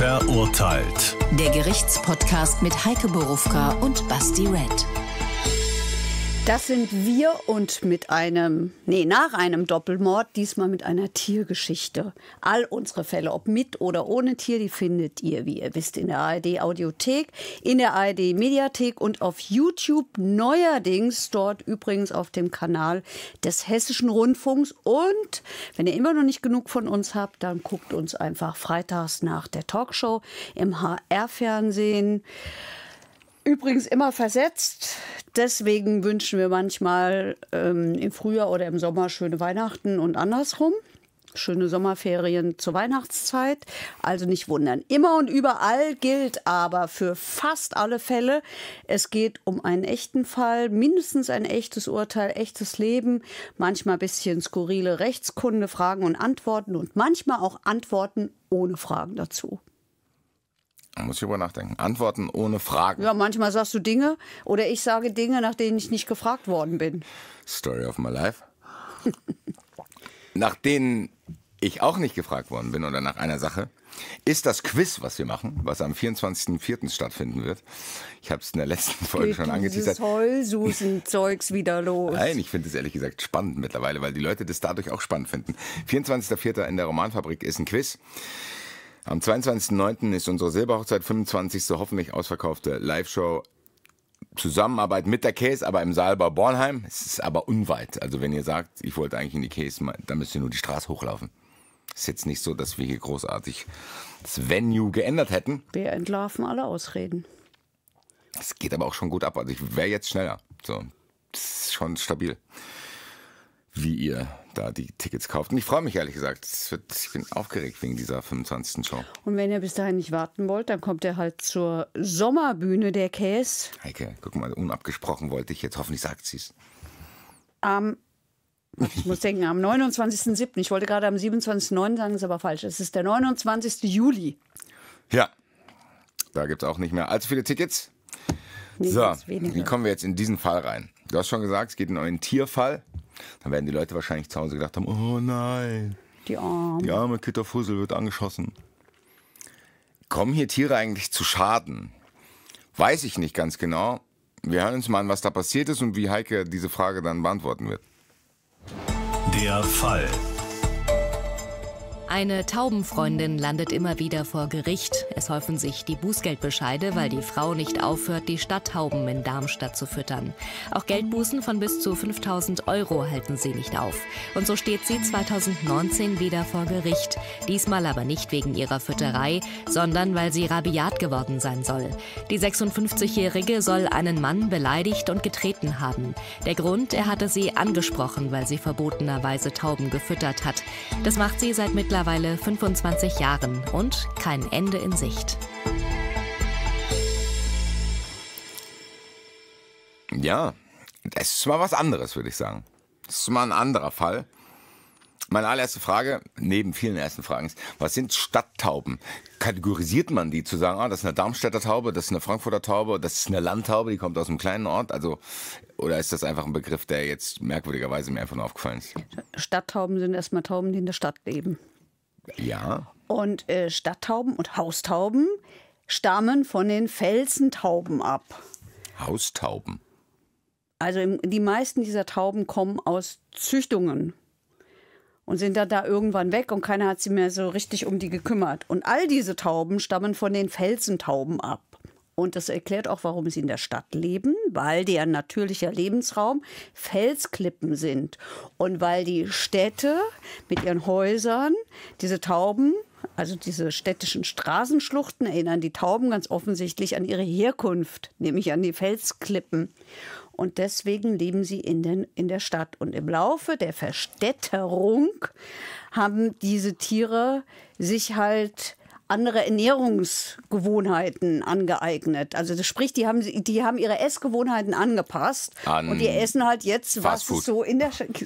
Verurteilt. Der Gerichtspodcast mit Heike Borufka und Basti Red. Das sind wir und nach einem Doppelmord, diesmal mit einer Tiergeschichte. All unsere Fälle, ob mit oder ohne Tier, die findet ihr, wie ihr wisst, in der ARD-Audiothek, in der ARD-Mediathek und auf YouTube, neuerdings dort übrigens auf dem Kanal des Hessischen Rundfunks. Und wenn ihr immer noch nicht genug von uns habt, dann guckt uns einfach freitags nach der Talkshow im HR-Fernsehen. Übrigens immer versetzt. Deswegen wünschen wir manchmal im Frühjahr oder im Sommer schöne Weihnachten und andersrum. Schöne Sommerferien zur Weihnachtszeit. Also nicht wundern. Immer und überall gilt aber für fast alle Fälle, es geht um einen echten Fall, mindestens ein echtes Urteil, echtes Leben, manchmal ein bisschen skurrile Rechtskunde, Fragen und Antworten und manchmal auch Antworten ohne Fragen dazu. Da muss ich drüber nachdenken. Antworten ohne Fragen. Ja, manchmal sagst du Dinge oder ich sage Dinge, nach denen ich nicht gefragt worden bin. Story of my life. Nach denen ich auch nicht gefragt worden bin oder nach einer Sache, ist das Quiz, was wir machen, was am 24.04. stattfinden wird. Ich habe es in der letzten Folge schon angeteasert. Dieses Heulsusen-Zeugs wieder los. Nein, ich finde es ehrlich gesagt spannend mittlerweile, weil die Leute das dadurch auch spannend finden. 24.04. in der Romanfabrik ist ein Quiz. Am 22.09. ist unsere Silberhochzeit, 25. hoffentlich ausverkaufte Live-Show. Zusammenarbeit mit der Case, aber im Saalbau Bornheim. Es ist aber unweit. Also wenn ihr sagt, ich wollte eigentlich in die Case, dann müsst ihr nur die Straße hochlaufen. Ist jetzt nicht so, dass wir hier großartig das Venue geändert hätten. Wir entlarven alle Ausreden. Es geht aber auch schon gut ab. Also ich wäre jetzt schneller. So, das ist schon stabil, wie ihr da die Tickets kauft. Und ich freue mich ehrlich gesagt. Ich bin aufgeregt wegen dieser 25. Show. Und wenn ihr bis dahin nicht warten wollt, dann kommt ihr halt zur Sommerbühne der Käse. Heike, guck mal, unabgesprochen wollte ich jetzt. Hoffentlich sagt sie es. Ich muss denken, am 29.07. Ich wollte gerade am 27.09. sagen, ist aber falsch. Es ist der 29. Juli. Ja, da gibt es auch nicht mehr allzu viele Tickets. Nee, so, wie kommen wir jetzt in diesen Fall rein? Du hast schon gesagt, es geht um einen Tierfall. Dann werden die Leute wahrscheinlich zu Hause gedacht haben, oh nein, die arme Kitterfussel wird angeschossen. Kommen hier Tiere eigentlich zu Schaden? Weiß ich nicht ganz genau. Wir hören uns mal an, was da passiert ist und wie Heike diese Frage dann beantworten wird. Der Fall. Eine Taubenfreundin landet immer wieder vor Gericht. Es häufen sich die Bußgeldbescheide, weil die Frau nicht aufhört, die Stadttauben in Darmstadt zu füttern. Auch Geldbußen von bis zu 5.000 € halten sie nicht auf. Und so steht sie 2019 wieder vor Gericht. Diesmal aber nicht wegen ihrer Fütterei, sondern weil sie rabiat geworden sein soll. Die 56-Jährige soll einen Mann beleidigt und getreten haben. Der Grund, er hatte sie angesprochen, weil sie verbotenerweise Tauben gefüttert hat. Das macht sie seit mittlerweile 25 Jahren und kein Ende in Sicht. Ja, das ist mal was anderes, würde ich sagen. Das ist mal ein anderer Fall. Meine allererste Frage, neben vielen ersten Fragen, ist, was sind Stadttauben? Kategorisiert man die zu sagen, das ist eine Darmstädter Taube, das ist eine Frankfurter Taube, das ist eine Landtaube, die kommt aus einem kleinen Ort? Also, oder ist das einfach ein Begriff, der jetzt merkwürdigerweise mir einfach nur aufgefallen ist? Stadttauben sind erstmal Tauben, die in der Stadt leben. Ja. Und Stadttauben und Haustauben stammen von den Felsentauben ab. Haustauben? Also die meisten dieser Tauben kommen aus Züchtungen. Und sind dann da irgendwann weg und keiner hat sich mehr so richtig um die gekümmert. Und all diese Tauben stammen von den Felsentauben ab. Und das erklärt auch, warum sie in der Stadt leben, weil deren natürlicher Lebensraum Felsklippen sind. Und weil die Städte mit ihren Häusern diese Tauben, also diese städtischen Straßenschluchten, erinnern die Tauben ganz offensichtlich an ihre Herkunft, nämlich an die Felsklippen. Und deswegen leben sie in der Stadt. Und im Laufe der Verstädterung haben diese Tiere sich halt andere Ernährungsgewohnheiten angeeignet. Also das sprich, die haben ihre Essgewohnheiten angepasst und die essen halt jetzt, was es so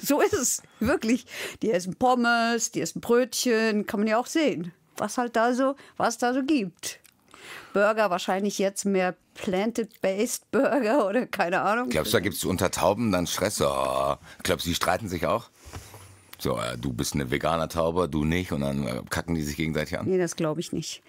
so ist es, wirklich. Die essen Pommes, die essen Brötchen, kann man ja auch sehen, was da so gibt. Burger, wahrscheinlich jetzt mehr Planted-Based Burger oder keine Ahnung. Glaubst du, da gibt es unter Tauben dann Stress? Oh. Glaubst du, die streiten sich auch? So, du bist eine Veganer-Taube, du nicht und dann kacken die sich gegenseitig an? Nee, das glaube ich nicht.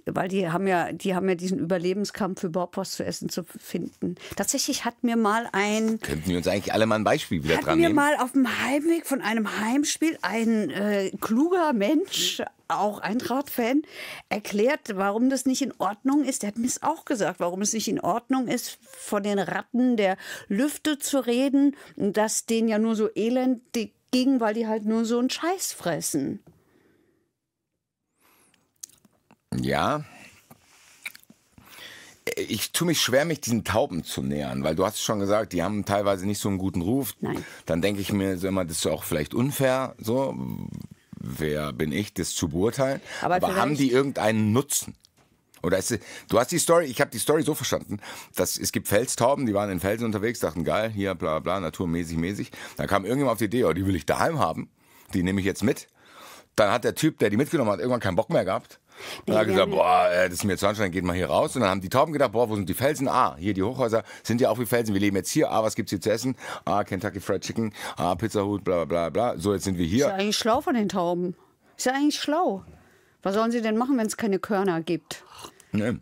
Weil die haben ja diesen Überlebenskampf, überhaupt was zu essen zu finden. Tatsächlich hat mir mal Könnten wir uns eigentlich alle mal ein Beispiel wieder dran mir nehmen? mal auf dem Heimweg von einem Heimspiel ein kluger Mensch, auch Eintracht-Fan, erklärt, warum das nicht in Ordnung ist. Der hat mir es auch gesagt, warum es nicht in Ordnung ist, von den Ratten der Lüfte zu reden, dass denen ja nur so elendig ging, weil die halt nur so einen Scheiß fressen. Ja. Ich tue mich schwer, mich diesen Tauben zu nähern, weil du hast schon gesagt, die haben teilweise nicht so einen guten Ruf. Nein. Dann denke ich mir so immer, das ist auch vielleicht unfair, so. Wer bin ich, das zu beurteilen? Aber haben die irgendeinen Nutzen? Oder du hast die Story, ich habe die Story so verstanden, dass es gibt Felstauben, die waren in Felsen unterwegs, dachten geil, hier bla bla, naturmäßig. Dann kam irgendjemand auf die Idee, oh, die will ich daheim haben, die nehme ich jetzt mit. Dann hat der Typ, der die mitgenommen hat, irgendwann keinen Bock mehr gehabt. Dann hat er gesagt, boah, das ist mir zu anstrengend, geht mal hier raus. Und dann haben die Tauben gedacht, boah, wo sind die Felsen? Ah, hier die Hochhäuser sind ja auch wie Felsen, wir leben jetzt hier. Ah, was gibt's hier zu essen? Ah, Kentucky Fried Chicken, ah, Pizza Hut, bla bla bla. So, jetzt sind wir hier. Ist ja eigentlich schlau von den Tauben. Ist ja eigentlich schlau. Was sollen sie denn machen, wenn es keine Körner gibt? Ne.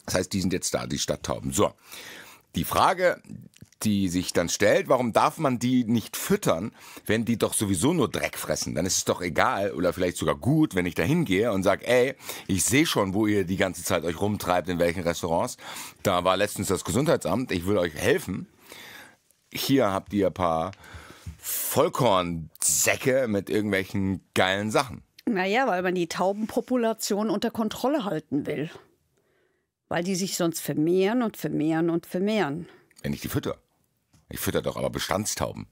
Das heißt, die sind jetzt da, die Stadttauben. So, die Frage, die sich dann stellt, warum darf man die nicht füttern, wenn die doch sowieso nur Dreck fressen? Dann ist es doch egal oder vielleicht sogar gut, wenn ich da hingehe und sage, ey, ich sehe schon, wo ihr die ganze Zeit euch rumtreibt, in welchen Restaurants. Da war letztens das Gesundheitsamt, ich will euch helfen. Hier habt ihr ein paar Vollkornsäcke mit irgendwelchen geilen Sachen. Naja, weil man die Taubenpopulation unter Kontrolle halten will. Weil die sich sonst vermehren und vermehren und vermehren. Wenn ich die fütter. Ich fütter doch aber Bestandstauben.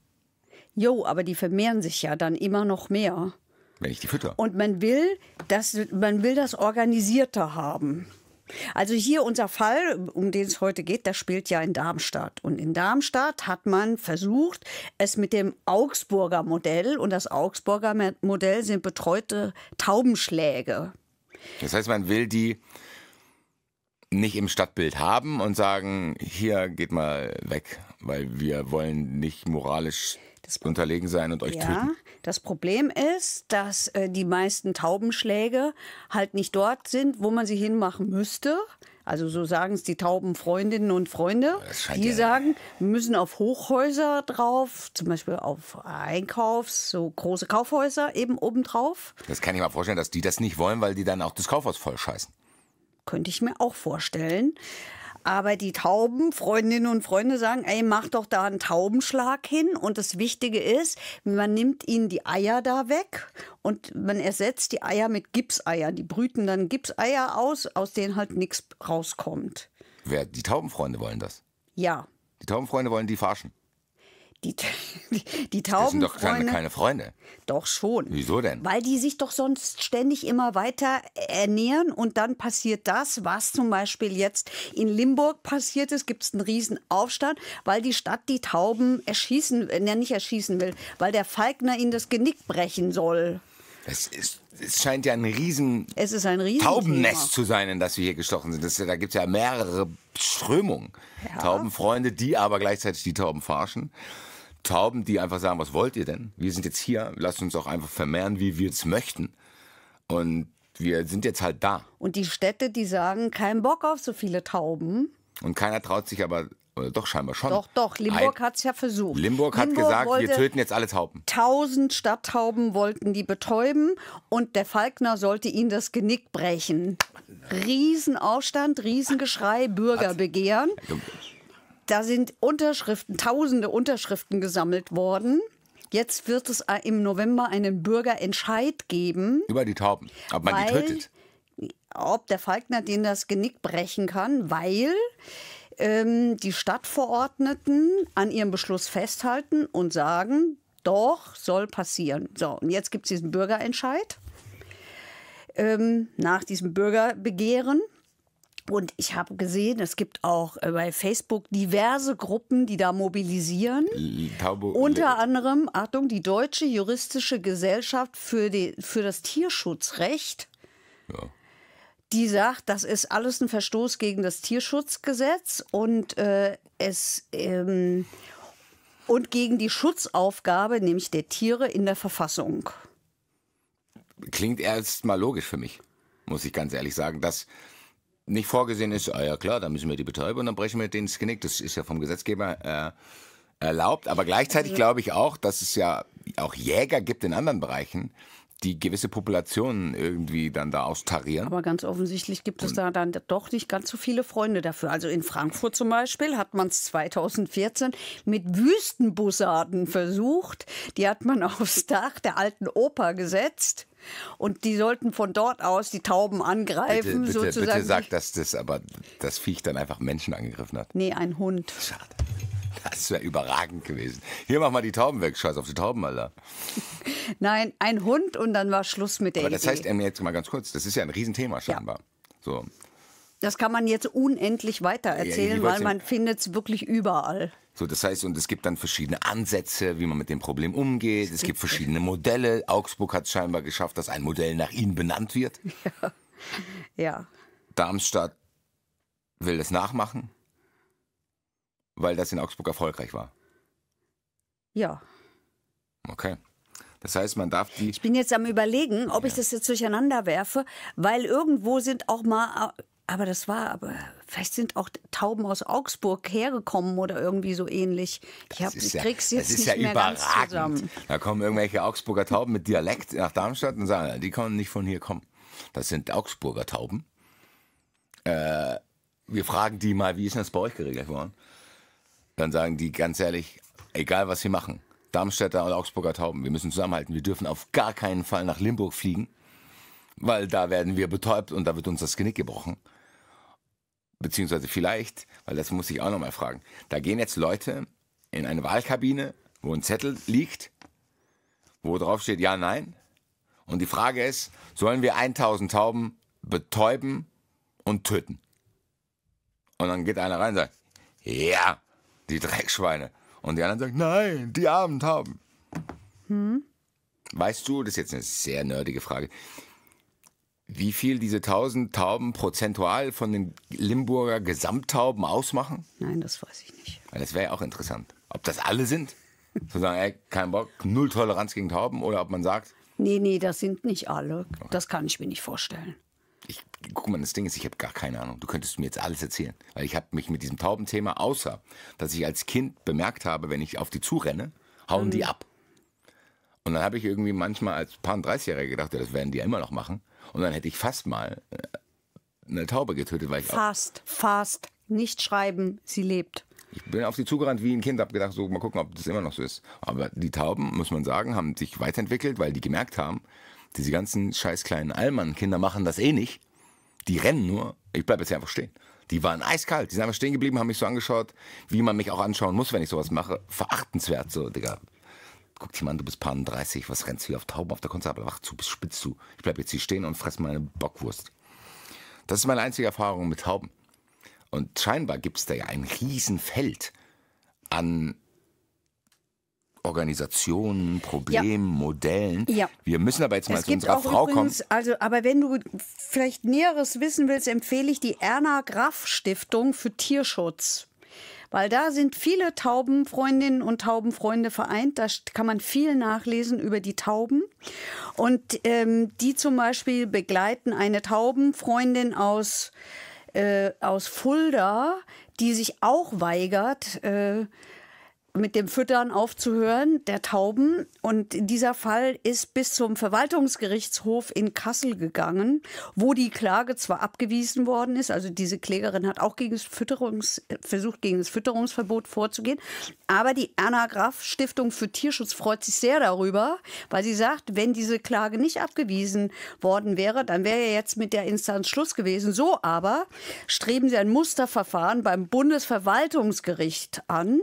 Jo, aber die vermehren sich ja dann immer noch mehr. Wenn ich die fütter. Und man will das organisierter haben. Also hier unser Fall, um den es heute geht, das spielt ja in Darmstadt. Und in Darmstadt hat man versucht, es mit dem Augsburger Modell, und das Augsburger Modell sind betreute Taubenschläge. Das heißt, man will die nicht im Stadtbild haben und sagen, hier geht mal weg, weil wir wollen nicht moralisch unterlegen sein und euch töten. Das Problem ist, dass die meisten Taubenschläge halt nicht dort sind, wo man sie hinmachen müsste. Also so sagen es die Taubenfreundinnen und Freunde. Die sagen, wir müssen auf Hochhäuser drauf, zum Beispiel auf so große Kaufhäuser eben obendrauf. Das kann ich mir vorstellen, dass die das nicht wollen, weil die dann auch das Kaufhaus voll scheißen. Könnte ich mir auch vorstellen. Aber die Taubenfreundinnen und Freunde sagen, ey, mach doch da einen Taubenschlag hin. Und das Wichtige ist, man nimmt ihnen die Eier da weg und man ersetzt die Eier mit Gipseiern. Die brüten dann Gipseier aus denen halt nichts rauskommt. Die Taubenfreunde wollen das? Ja. Die Taubenfreunde wollen die verarschen? Die Das sind Taubenfreunde. doch keine Freunde. Doch schon. Wieso denn? Weil die sich doch sonst ständig immer weiter ernähren und dann passiert das, was zum Beispiel jetzt in Limburg passiert ist, gibt es einen riesen Aufstand, weil die Stadt die Tauben nicht erschießen will, weil der Falkner ihnen das Genick brechen soll. Es scheint ja ein riesen Taubennest zu sein, in das wir hier gestochen sind. Da gibt es ja mehrere Strömungen. Ja. Taubenfreunde, die aber gleichzeitig die Tauben verarschen. Tauben, die einfach sagen, was wollt ihr denn? Wir sind jetzt hier, lasst uns auch einfach vermehren, wie wir es möchten. Und wir sind jetzt halt da. Und die Städte, die sagen, kein Bock auf so viele Tauben. Und keiner traut sich aber, oder doch scheinbar schon. Doch, Limburg hat es ja versucht. Limburg hat gesagt, wir töten jetzt alle Tauben. 1000 Stadttauben wollten die betäuben und der Falkner sollte ihnen das Genick brechen. Riesenaufstand, Riesengeschrei, Bürgerbegehren. Da sind tausende Unterschriften gesammelt worden. Jetzt wird es im November einen Bürgerentscheid geben. Über die Tauben, ob man die tötet. Ob der Falkner denen das Genick brechen kann, weil die Stadtverordneten an ihrem Beschluss festhalten und sagen, doch, soll passieren. So, und jetzt gibt es diesen Bürgerentscheid nach diesem Bürgerbegehren. Und ich habe gesehen, es gibt auch bei Facebook diverse Gruppen, die da mobilisieren. Unter anderem, Achtung, die Deutsche Juristische Gesellschaft für das Tierschutzrecht. Ja. Die sagt, das ist alles ein Verstoß gegen das Tierschutzgesetz und und gegen die Schutzaufgabe, nämlich der Tiere in der Verfassung. Klingt erst mal logisch für mich, muss ich ganz ehrlich sagen, dass nicht vorgesehen ist, ja klar, dann müssen wir die betäuben und dann brechen wir denen das Genick. Das ist ja vom Gesetzgeber erlaubt. Aber gleichzeitig glaube ich auch, dass es ja auch Jäger gibt in anderen Bereichen, die gewisse Populationen irgendwie dann da austarieren. Aber ganz offensichtlich gibt es da dann doch nicht ganz so viele Freunde dafür. Also in Frankfurt zum Beispiel hat man es 2014 mit Wüstenbussarden versucht. Die hat man aufs Dach der alten Oper gesetzt. Und die sollten von dort aus die Tauben angreifen. Bitte sag, dass das Viech dann einfach Menschen angegriffen hat. Nee, ein Hund. Schade. Das wäre überragend gewesen. Hier, mach mal die Tauben weg. Scheiß auf die Tauben, Alter. Nein, ein Hund und dann war Schluss mit der Aber das Idee. heißt, jetzt mal ganz kurz, das ist ja ein Riesenthema scheinbar. Ja. So. Das kann man jetzt unendlich weitererzählen, weil man findet es wirklich überall. So, das heißt, und es gibt dann verschiedene Ansätze, wie man mit dem Problem umgeht. Es gibt verschiedene Modelle. Augsburg hat es scheinbar geschafft, dass ein Modell nach ihnen benannt wird. Ja. Darmstadt will das nachmachen, weil das in Augsburg erfolgreich war. Ja. Okay. Das heißt, man darf die... Ich bin jetzt am Überlegen, ob ich das jetzt durcheinander werfe, weil irgendwo sind auch mal... Aber vielleicht sind auch Tauben aus Augsburg hergekommen oder irgendwie so ähnlich. Ich krieg's jetzt nicht mehr überragend. Ganz zusammen. Da kommen irgendwelche Augsburger Tauben mit Dialekt nach Darmstadt und sagen, die können nicht von hier kommen. Das sind Augsburger Tauben. Wir fragen die mal, wie ist das bei euch geregelt worden? Dann sagen die ganz ehrlich, egal was sie machen, Darmstädter und Augsburger Tauben, wir müssen zusammenhalten. Wir dürfen auf gar keinen Fall nach Limburg fliegen, weil da werden wir betäubt und da wird uns das Genick gebrochen. Beziehungsweise vielleicht, weil das muss ich auch nochmal fragen, da gehen jetzt Leute in eine Wahlkabine, wo ein Zettel liegt, wo drauf steht ja, nein. Und die Frage ist, sollen wir 1000 Tauben betäuben und töten? Und dann geht einer rein und sagt, ja, die Dreckschweine. Und die anderen sagen, nein, die armen Tauben. Weißt du, das ist jetzt eine sehr nerdige Frage, wie viel diese 1000 Tauben prozentual von den Limburger Gesamttauben ausmachen? Nein, das weiß ich nicht. Weil das wäre ja auch interessant. Ob das alle sind? Zu sagen, ey, kein Bock, null Toleranz gegen Tauben? Oder ob man sagt... Nee, das sind nicht alle. Okay. Das kann ich mir nicht vorstellen. Guck mal, das Ding ist, ich habe gar keine Ahnung. Du könntest mir jetzt alles erzählen. Weil ich habe mich mit diesem Taubenthema, außer dass ich als Kind bemerkt habe, wenn ich auf die zurenne, hauen die ab. Und dann habe ich irgendwie manchmal als paar 30-Jähriger gedacht, ja, das werden die ja immer noch machen. Und dann hätte ich fast mal eine Taube getötet. Weil ich fast. Nicht schreiben, sie lebt. Ich bin auf die zugerannt wie ein Kind, habe gedacht, so mal gucken, ob das immer noch so ist. Aber die Tauben, muss man sagen, haben sich weiterentwickelt, weil die gemerkt haben, diese ganzen scheiß kleinen Allmann-Kinder machen das eh nicht. Die rennen nur. Ich bleibe jetzt hier einfach stehen. Die waren eiskalt. Die sind einfach stehen geblieben, haben mich so angeschaut, wie man mich auch anschauen muss, wenn ich sowas mache. Verachtenswert, so, Digga. Guck dich mal an, du bist paar 30, was rennst du hier auf Tauben auf der Konstabel? Wach zu, bist spitz zu. Ich bleib jetzt hier stehen und fress meine Bockwurst. Das ist meine einzige Erfahrung mit Tauben. Und scheinbar gibt es da ja ein Riesenfeld an Organisationen, Problemen, Modellen. Ja. Wir müssen aber jetzt mal zu unserer Frau kommen. Aber wenn du vielleicht Näheres wissen willst, empfehle ich die Erna Graff Stiftung für Tierschutz. Weil da sind viele Taubenfreundinnen und Taubenfreunde vereint. Da kann man viel nachlesen über die Tauben. Und die zum Beispiel begleiten eine Taubenfreundin aus Fulda, die sich auch weigert, mit dem Füttern aufzuhören, der Tauben. Und dieser Fall ist bis zum Verwaltungsgerichtshof in Kassel gegangen, wo die Klage zwar abgewiesen worden ist, also diese Klägerin hat auch versucht, gegen das Fütterungsverbot vorzugehen, aber die Erna Graff Stiftung für Tierschutz freut sich sehr darüber, weil sie sagt, wenn diese Klage nicht abgewiesen worden wäre, dann wäre ja jetzt mit der Instanz Schluss gewesen. So aber streben sie ein Musterverfahren beim Bundesverwaltungsgericht an.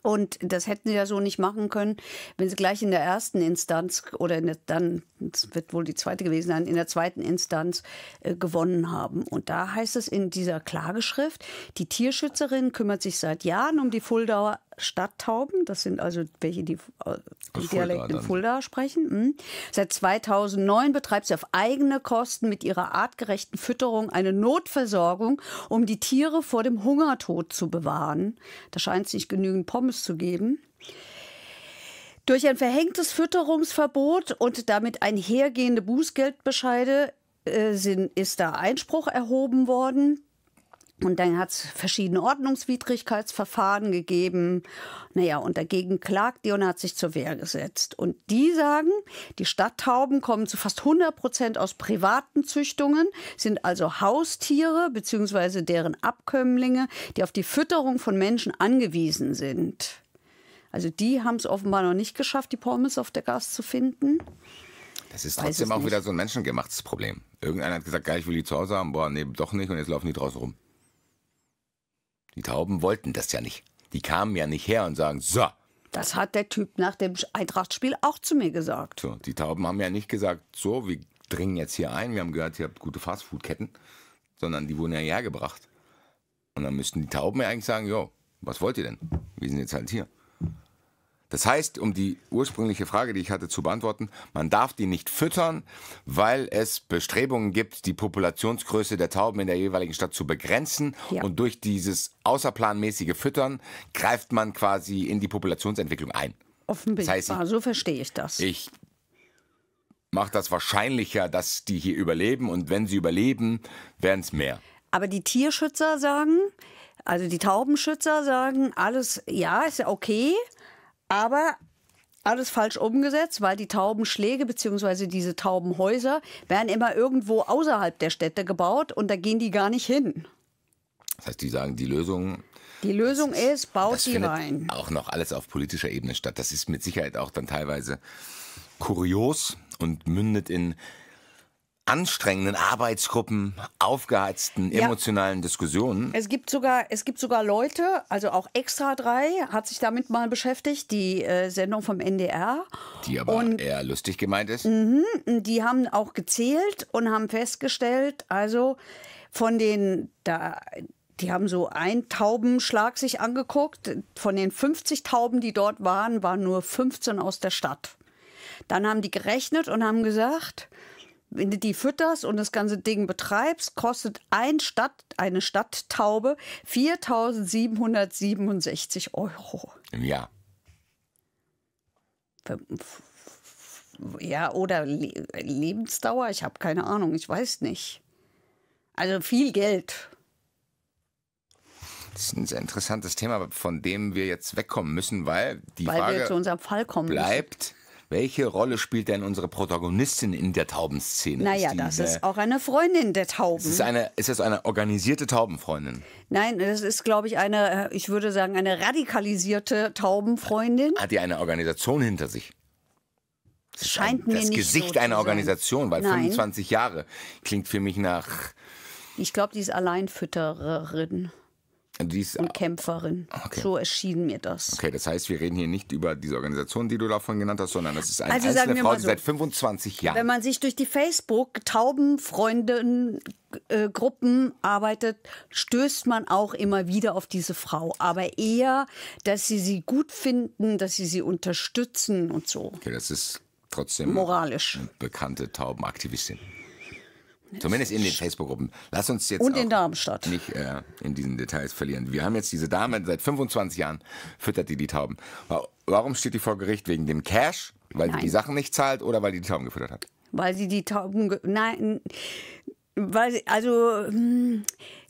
Und das hätten sie ja so nicht machen können, wenn sie gleich in der ersten Instanz oder dann, das wird wohl die zweite gewesen sein, in der zweiten Instanz gewonnen haben. Und da heißt es in dieser Klageschrift, die Tierschützerin kümmert sich seit Jahren um die Fuldauer Stadttauben. Das sind also welche, die den Dialekt in dann. Fulda sprechen. Seit 2009 betreibt sie auf eigene Kosten mit ihrer artgerechten Fütterung eine Notversorgung, um die Tiere vor dem Hungertod zu bewahren. Da scheint es nicht genügend Pommes zu geben. Durch ein verhängtes Fütterungsverbot und damit einhergehende Bußgeldbescheide ist da Einspruch erhoben worden. Und dann hat es verschiedene Ordnungswidrigkeitsverfahren gegeben. Naja, und dagegen klagt die und hat sich zur Wehr gesetzt. Und die sagen, die Stadttauben kommen zu fast 100% aus privaten Züchtungen, sind also Haustiere bzw. deren Abkömmlinge, die auf die Fütterung von Menschen angewiesen sind. Also die haben es offenbar noch nicht geschafft, die Pommes auf der Gas zu finden. Das ist trotzdem auch wieder so ein menschengemachtes Problem. Irgendeiner hat gesagt, geil, ich will die zu Hause haben. Boah, nee, doch nicht. Und jetzt laufen die draußen rum. Die Tauben wollten das ja nicht. Die kamen ja nicht her und sagen, so. Das hat der Typ nach dem Eintracht-Spiel auch zu mir gesagt. So, die Tauben haben ja nicht gesagt, so, wir dringen jetzt hier ein. Wir haben gehört, ihr habt gute Fastfood-Ketten. Sondern die wurden ja hergebracht. Und dann müssten die Tauben ja eigentlich sagen, jo, was wollt ihr denn? Wir sind jetzt halt hier. Das heißt, um die ursprüngliche Frage, die ich hatte, zu beantworten, man darf die nicht füttern, weil es Bestrebungen gibt, die Populationsgröße der Tauben in der jeweiligen Stadt zu begrenzen. Ja. Und durch dieses außerplanmäßige Füttern greift man quasi in die Populationsentwicklung ein. Offenbar, Das heißt, so verstehe ich das. Ich mache das wahrscheinlicher, dass die hier überleben. Und wenn sie überleben, werden es mehr. Aber die Tierschützer sagen, also die Taubenschützer sagen, alles, ja, ist ja okay, aber alles falsch umgesetzt, weil die Taubenschläge bzw. diese Taubenhäuser werden immer irgendwo außerhalb der Städte gebaut und da gehen die gar nicht hin. Das heißt, die sagen, die Lösung ist, baut das die findet rein. auch noch alles auf politischer Ebene statt. Das ist mit Sicherheit auch dann teilweise kurios und mündet in anstrengenden Arbeitsgruppen, aufgeheizten, emotionalen Diskussionen. Es gibt sogar Leute, also auch Extra 3 hat sich damit mal beschäftigt, die Sendung vom NDR. Die aber eher lustig gemeint ist. Die haben auch gezählt und haben festgestellt, also von den, die haben so einen Taubenschlag sich angeguckt. Von den 50 Tauben, die dort waren nur 15 aus der Stadt. Dann haben die gerechnet und haben gesagt, wenn du die fütterst und das ganze Ding betreibst, kostet eine Stadttaube 4.767 € Im Jahr. Ja, oder Lebensdauer, ich habe keine Ahnung, ich weiß nicht. Also viel Geld. Das ist ein sehr interessantes Thema, von dem wir jetzt wegkommen müssen, weil die Frage wir zu unserem Fall kommen bleibt, welche Rolle spielt denn unsere Protagonistin in der Taubenszene? Naja, das ist auch eine Freundin der Tauben. Ist das eine organisierte Taubenfreundin? Nein, das ist, glaube ich, ich würde sagen, eine radikalisierte Taubenfreundin. Hat die eine Organisation hinter sich? Das scheint mir nicht so zu sein. Das Gesicht einer Organisation, weil Nein. 25 Jahre klingt für mich nach... Ich glaube, die ist Alleinfüttererin und Kämpferin. Okay. So erschien mir das. Okay, das heißt, wir reden hier nicht über diese Organisation, die du davon genannt hast, sondern das ist eine Also einzelne sagen wir Frau, mal die so, seit 25 Jahren... Wenn man sich durch die Facebook-Taubenfreunde-Gruppen arbeitet, stößt man auch immer wieder auf diese Frau. Aber eher, dass sie gut finden, dass sie unterstützen und so. Okay, das ist trotzdem moralisch eine bekannte Taubenaktivistin. Zumindest in den Facebook-Gruppen. Lass uns jetzt und auch in Darmstadt nicht in diesen Details verlieren. Wir haben jetzt diese Dame, seit 25 Jahren füttert die Tauben. Warum steht die vor Gericht? Wegen dem Cash? Weil sie die Sachen nicht zahlt oder weil die Tauben gefüttert hat? Weil sie die Tauben... Nein...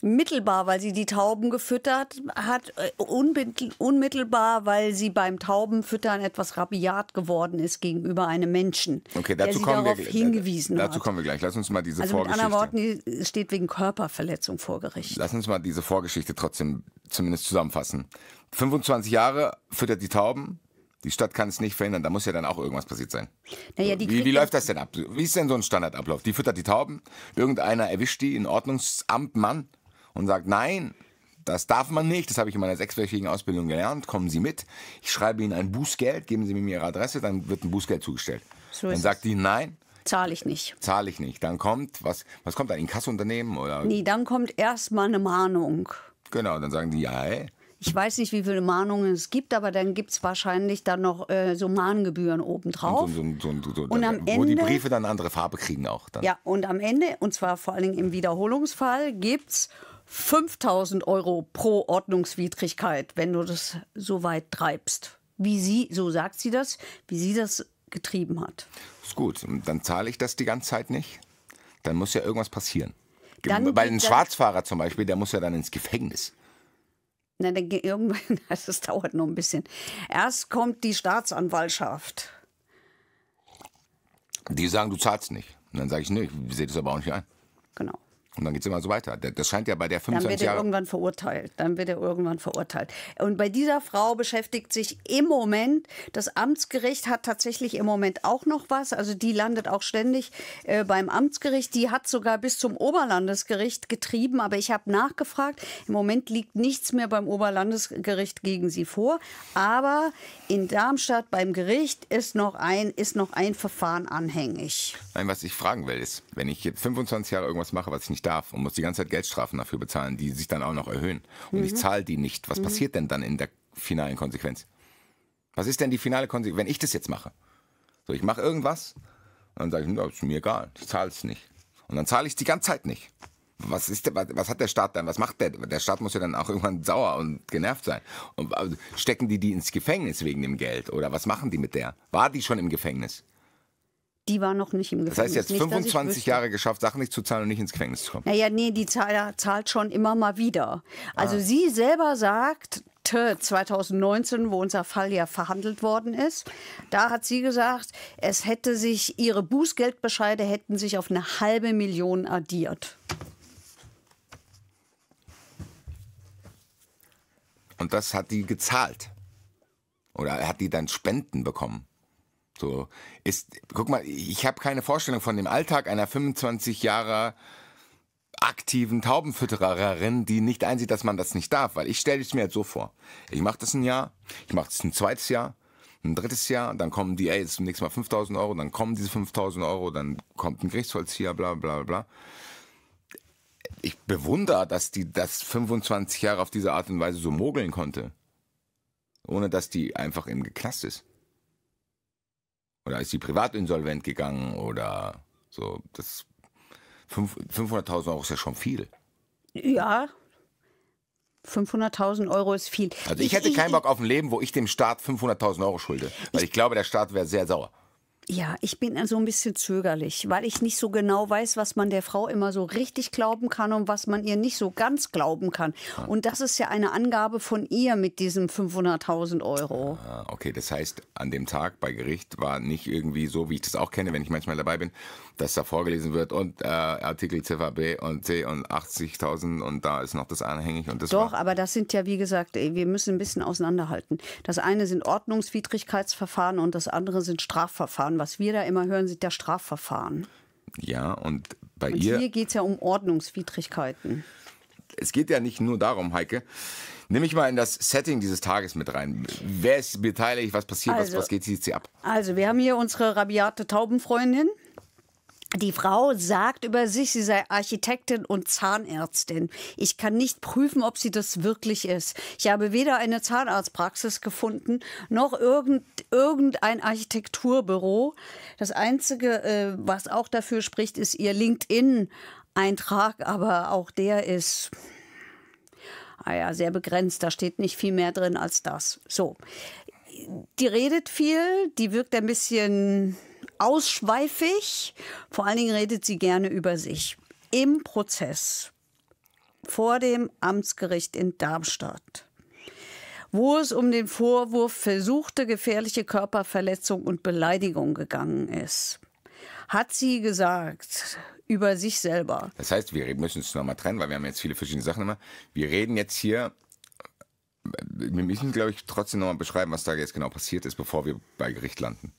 mittelbar, weil sie die Tauben gefüttert hat, unmittelbar, weil sie beim Taubenfüttern etwas rabiat geworden ist gegenüber einem Menschen, okay, der sie darauf hingewiesen hat. Dazu kommen wir gleich. Lass uns mal diese Also mit Vorgeschichte... anderen Worten, die steht wegen Körperverletzung vor Gericht. Lass uns mal diese Vorgeschichte trotzdem zumindest zusammenfassen. 25 Jahre füttert die Tauben. Die Stadt kann es nicht verhindern, da muss ja dann auch irgendwas passiert sein. Naja, wie läuft das denn ab? Wie ist denn so ein Standardablauf? Die füttert die Tauben, irgendeiner erwischt die, ein Ordnungsamtmann und sagt, nein, das darf man nicht, das habe ich in meiner 6-wöchigen Ausbildung gelernt, kommen Sie mit, ich schreibe Ihnen ein Bußgeld, geben Sie mir Ihre Adresse, dann wird ein Bußgeld zugestellt. So dann ist sagt die, nein. Zahle ich nicht. Zahle ich nicht. Dann kommt, was kommt, ein Inkassounternehmen? Oder? Nee, dann kommt erstmal eine Mahnung. Genau, dann sagen die, ja, hey. Ich weiß nicht, wie viele Mahnungen es gibt, aber dann gibt es wahrscheinlich dann noch so Mahngebühren obendrauf. Und am Ende, wo die Briefe dann eine andere Farbe kriegen auch. Dann. Ja, und am Ende, und zwar vor allen Dingen im Wiederholungsfall, gibt es 5.000 € pro Ordnungswidrigkeit, wenn du das so weit treibst. So sagt sie das, wie sie das getrieben hat. Ist gut, und dann zahle ich das die ganze Zeit nicht. Dann muss ja irgendwas passieren. Dann Weil ein Schwarzfahrer zum Beispiel, der muss ja dann ins Gefängnis. Na, dann irgendwann, das dauert noch ein bisschen. Erst kommt die Staatsanwaltschaft. Die sagen, du zahlst nicht. Und dann sage ich, nee, ich sehe das aber auch nicht ein. Genau. Und dann geht es immer so weiter. Das scheint ja bei der 25 Dann wird er Jahre... irgendwann verurteilt. Und bei dieser Frau beschäftigt sich im Moment, das Amtsgericht hat tatsächlich im Moment auch noch was. Also die landet auch ständig beim Amtsgericht. Die hat sogar bis zum Oberlandesgericht getrieben. Aber ich habe nachgefragt. Im Moment liegt nichts mehr beim Oberlandesgericht gegen sie vor. Aber in Darmstadt beim Gericht ist noch ein Verfahren anhängig. Nein, was ich fragen will, ist, wenn ich jetzt 25 Jahre irgendwas mache, was ich nicht darf und muss die ganze Zeit Geldstrafen dafür bezahlen, die sich dann auch noch erhöhen und ich zahle die nicht, was passiert denn dann in der finalen Konsequenz? Was ist denn die finale Konsequenz, wenn ich das jetzt mache? So, ich mache irgendwas und dann sage ich, das ist mir egal, ich zahle es nicht. Und dann zahle ich es die ganze Zeit nicht. Was hat der Staat dann? Was macht der? Der Staat muss ja dann auch irgendwann sauer und genervt sein. Und stecken die ins Gefängnis wegen dem Geld? Oder was machen die mit der? War die schon im Gefängnis? Die war noch nicht im Gefängnis. Das heißt, jetzt nicht, 25 Jahre geschafft, Sachen nicht zu zahlen und nicht ins Gefängnis zu kommen. Naja, nee, die zahlt schon immer mal wieder. Also sie selber sagt, 2019, wo unser Fall ja verhandelt worden ist, da hat sie gesagt, ihre Bußgeldbescheide hätten sich auf 500.000 addiert. Und das hat die gezahlt. Oder hat die dann Spenden bekommen? So guck mal, ich habe keine Vorstellung von dem Alltag einer 25 Jahre aktiven Taubenfüttererin, die nicht einsieht, dass man das nicht darf. Weil ich stelle es mir jetzt so vor. Ich mache das ein Jahr, ich mache das ein zweites Jahr, ein drittes Jahr, dann kommen die, jetzt zum nächsten Mal 5.000 €, dann kommen diese 5.000 €, dann kommt ein Gerichtsvollzieher, bla bla bla. Ich bewundere, dass die das 25 Jahre auf diese Art und Weise so mogeln konnte. Ohne dass die einfach im Knast ist. Oder ist sie privat insolvent gegangen oder so. 500.000 € ist ja schon viel. Ja, 500.000 € ist viel. Also ich hätte keinen Bock auf ein Leben, wo ich dem Staat 500.000 € schulde. Weil ich glaube, der Staat wäre sehr sauer. Ja, ich bin so ein bisschen zögerlich, weil ich nicht so genau weiß, was man der Frau immer so richtig glauben kann und was man ihr nicht so ganz glauben kann. Und das ist ja eine Angabe von ihr mit diesem 500.000 €. Okay, das heißt, an dem Tag bei Gericht war nicht irgendwie so, wie ich das auch kenne, wenn ich manchmal dabei bin, dass da vorgelesen wird und Artikel Ziffer B und C und 80.000 und da ist noch das anhängig. Und das Doch, aber das sind ja, wie gesagt, wir müssen ein bisschen auseinanderhalten. Das eine sind Ordnungswidrigkeitsverfahren und das andere sind Strafverfahren. Was wir da immer hören, sind ja Strafverfahren. Ja, und bei und ihr... hier geht es ja um Ordnungswidrigkeiten. Es geht ja nicht nur darum, Heike. Nimm mich mal in das Setting dieses Tages mit rein. Wer ist beteiligt? Was passiert? Was geht sie ab? Also, wir haben hier unsere rabiate Taubenfreundin. Die Frau sagt über sich, sie sei Architektin und Zahnärztin. Ich kann nicht prüfen, ob sie das wirklich ist. Ich habe weder eine Zahnarztpraxis gefunden, noch irgendein Architekturbüro. Das Einzige, was auch dafür spricht, ist ihr LinkedIn-Eintrag, aber auch der ist sehr begrenzt. Da steht nicht viel mehr drin als das. So, die redet viel, die wirkt ein bisschen ausschweifig. Vor allen Dingen redet sie gerne über sich. Im Prozess vor dem Amtsgericht in Darmstadt, wo es um den Vorwurf versuchte gefährliche Körperverletzung und Beleidigung gegangen ist, hat sie gesagt über sich selber. Das heißt, wir müssen es nochmal trennen, weil wir haben jetzt viele verschiedene Sachen immer. Wir reden jetzt hier, wir müssen, glaube ich, trotzdem nochmal beschreiben, was da jetzt genau passiert ist, bevor wir bei Gericht landen.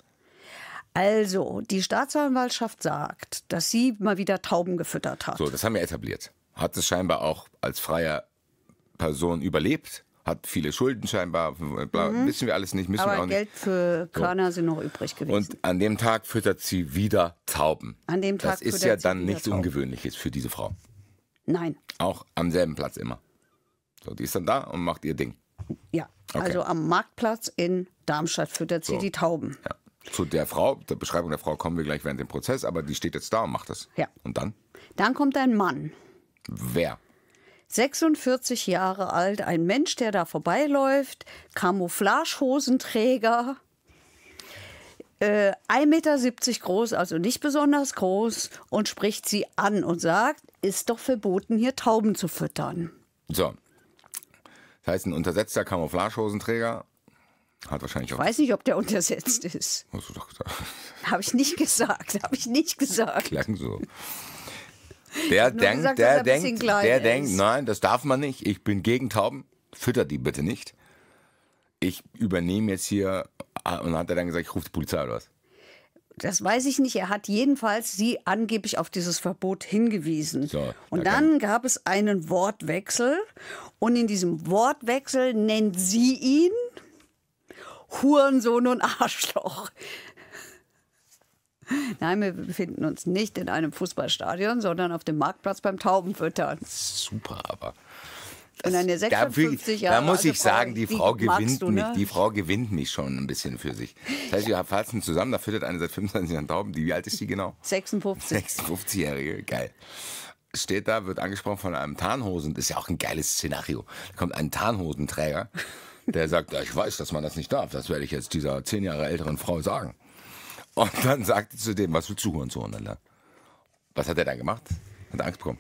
Also, die Staatsanwaltschaft sagt, dass sie mal wieder Tauben gefüttert hat. So, das haben wir etabliert. Hat es scheinbar auch als freie Person überlebt. Hat viele Schulden scheinbar. Wissen wir alles nicht, müssen Aber wir auch nicht. Geld für Körner sind noch übrig gewesen. Und an dem Tag füttert sie wieder Tauben. An dem Tag das ist füttert ja sie dann wieder nichts Tauben. Ungewöhnliches für diese Frau. Nein. Auch am selben Platz immer. So, die ist dann da und macht ihr Ding. Ja, Okay. also am Marktplatz in Darmstadt füttert sie So. die Tauben. Ja. Zu der Frau, der Beschreibung der Frau kommen wir gleich während dem Prozess, aber die steht jetzt da und macht das. Ja. Und dann? Dann kommt ein Mann, Wer? 46 Jahre alt, ein Mensch, der da vorbeiläuft, Camouflagehosenträger, 1,70 Meter groß, also nicht besonders groß, und spricht sie an und sagt, ist doch verboten, hier Tauben zu füttern. So. Das heißt, ein untersetzter Camouflagehosenträger hat wahrscheinlich auch... Ich weiß nicht, ob der untersetzt ist. Hast du doch gesagt. Habe ich nicht gesagt, habe ich nicht gesagt. Klang so. Der denkt, gesagt, dass er ein bisschen klein der ist. denkt, nein, das darf man nicht. Ich bin gegen Tauben. Fütter die bitte nicht. Ich übernehme jetzt hier. Und hat er dann gesagt, ich rufe die Polizei oder was? Das weiß ich nicht. Er hat jedenfalls sie angeblich auf dieses Verbot hingewiesen. So, und da dann gab es einen Wortwechsel. Und in diesem Wortwechsel nennt sie ihn Hurensohn und Arschloch. Nein, wir befinden uns nicht in einem Fußballstadion, sondern auf dem Marktplatz beim Taubenfüttern. Super, aber. Und eine 56 Jahre Da muss alte ich sagen, die Frau magst gewinnt du, mich. ne? Die Frau gewinnt mich schon ein bisschen für sich. Das heißt, wir fassen zusammen, da füttert eine seit 25 Jahren Tauben. Wie alt ist die genau? 56. 56-Jährige, geil. Steht da, wird angesprochen von einem Tarnhosen. Das ist ja auch ein geiles Szenario. Da kommt ein Tarnhosenträger, der sagt, ja, ich weiß, dass man das nicht darf. Das werde ich jetzt dieser 10 Jahre älteren Frau sagen. Und dann sagt sie zu dem, was willst du, Hurensohn, Alter? Was hat er dann gemacht? Hat er Angst bekommen?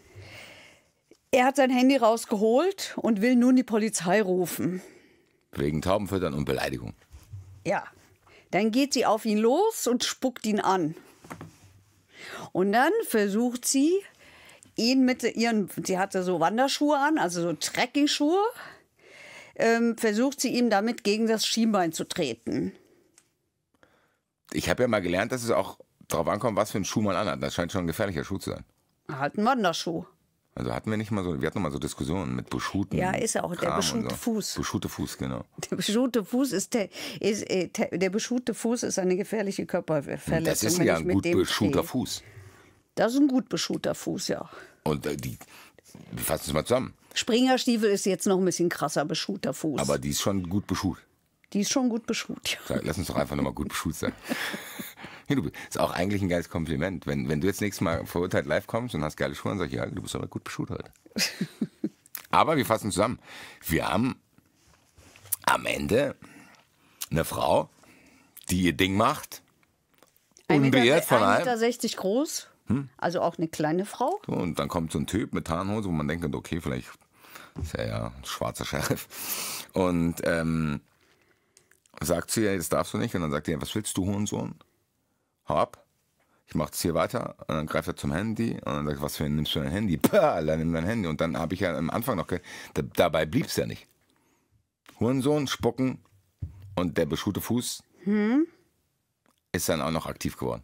Er hat sein Handy rausgeholt und will nun die Polizei rufen. Wegen Taubenfüttern und Beleidigung. Ja. Dann geht sie auf ihn los und spuckt ihn an. Und dann versucht sie, ihn mit ihren, sie hatte so Wanderschuhe an, also so Trekkingschuhe, versucht sie ihm damit gegen das Schienbein zu treten. Ich habe ja mal gelernt, dass es auch darauf ankommt, was für einen Schuh man anhat. Das scheint schon ein gefährlicher Schuh zu sein. Halt ein Wanderschuh. Also hatten wir nicht mal so, wir hatten noch mal so Diskussionen mit Beschuhten. Ja, ist er auch, der Kram und beschuhte Fuß. Beschuhte Fuß, genau. Der beschuhte Fuß der beschuhte Fuß ist eine gefährliche Körperverletzung. Das ist wenn ja ich ein mit gut dem beschuhter stehe. Fuß. Das ist ein gut beschuhter Fuß, ja. Und wir fassen es mal zusammen. Springerstiefel ist jetzt noch ein bisschen krasser beschuhter Fuß. Aber die ist schon gut beschut. die ist schon gut beschut. Ja. Lass uns doch einfach nochmal gut beschut sein. Ist auch eigentlich ein geiles Kompliment. Wenn du jetzt nächstes Mal verurteilt live kommst und hast geile Schuhe, dann sag ich, ja, du bist aber gut beschut heute. Aber wir fassen zusammen. Wir haben am Ende eine Frau, die ihr Ding macht. Unbeirrt von allem. 1,60 Meter groß, also auch eine kleine Frau. So, und dann kommt so ein Typ mit Tarnhose, wo man denkt, okay, vielleicht ist er ja ein schwarzer Sheriff. Und sagt zu ihr, das darfst du nicht. Und dann sagt er, was willst du, Hurensohn? Hau ab. Ich mach das hier weiter. Und dann greift er zum Handy. Und dann sagt er, was für ein nimmst du dein Handy? Pah, dann nimm dein Handy. Und dann habe ich ja am Anfang noch dabei blieb es ja nicht. Hurensohn, spucken. Und der beschute Fuß ist dann auch noch aktiv geworden.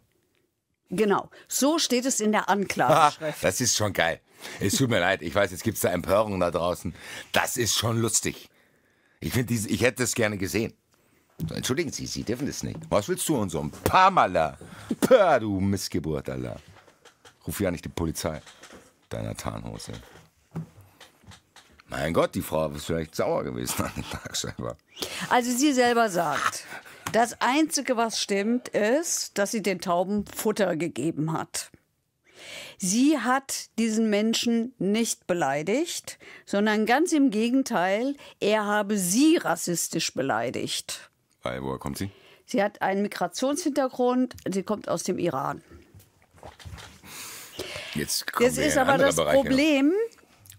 Genau, so steht es in der Anklageschrift. Das ist schon geil. Es tut mir leid, ich weiß, jetzt gibt es da Empörung da draußen. Das ist schon lustig. Ich hätte das gerne gesehen. So, entschuldigen Sie, Sie dürfen das nicht. Was willst du und so? Ein paar Mal da. Pah, du Missgeburt, Alter. Ruf ja nicht die Polizei. Deiner Tarnhose. Mein Gott, die Frau ist vielleicht sauer gewesen an dem Tag selber. Also sie selber sagt, das Einzige, was stimmt, ist, dass sie den Tauben Futter gegeben hat. Sie hat diesen Menschen nicht beleidigt, sondern ganz im Gegenteil, er habe sie rassistisch beleidigt. Weil, woher kommt sie? Sie hat einen Migrationshintergrund, sie kommt aus dem Iran. Jetzt kommen Das wir ist in aber andere das Bereiche. Problem.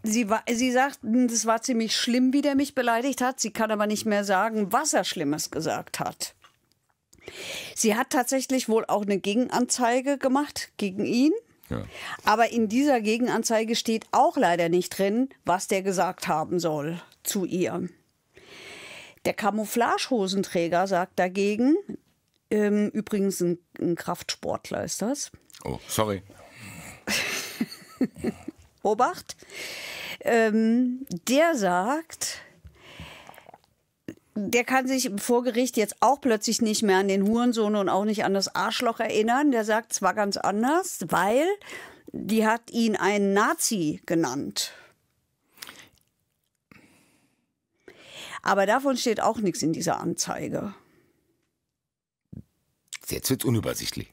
Sie sagt, das war ziemlich schlimm, wie der mich beleidigt hat. Sie kann aber nicht mehr sagen, was er Schlimmes gesagt hat. Sie hat tatsächlich wohl auch eine Gegenanzeige gemacht gegen ihn. Ja. Aber in dieser Gegenanzeige steht auch leider nicht drin, was der gesagt haben soll zu ihr. Der Camouflagehosenträger sagt dagegen, übrigens ein Kraftsportler ist das. Oh, sorry. Obacht, der sagt, der kann sich vor Gericht jetzt auch plötzlich nicht mehr an den Hurensohn und auch nicht an das Arschloch erinnern. Der sagt zwar ganz anders, weil die hat ihn einen Nazi genannt. Aber davon steht auch nichts in dieser Anzeige. Jetzt wird es unübersichtlich.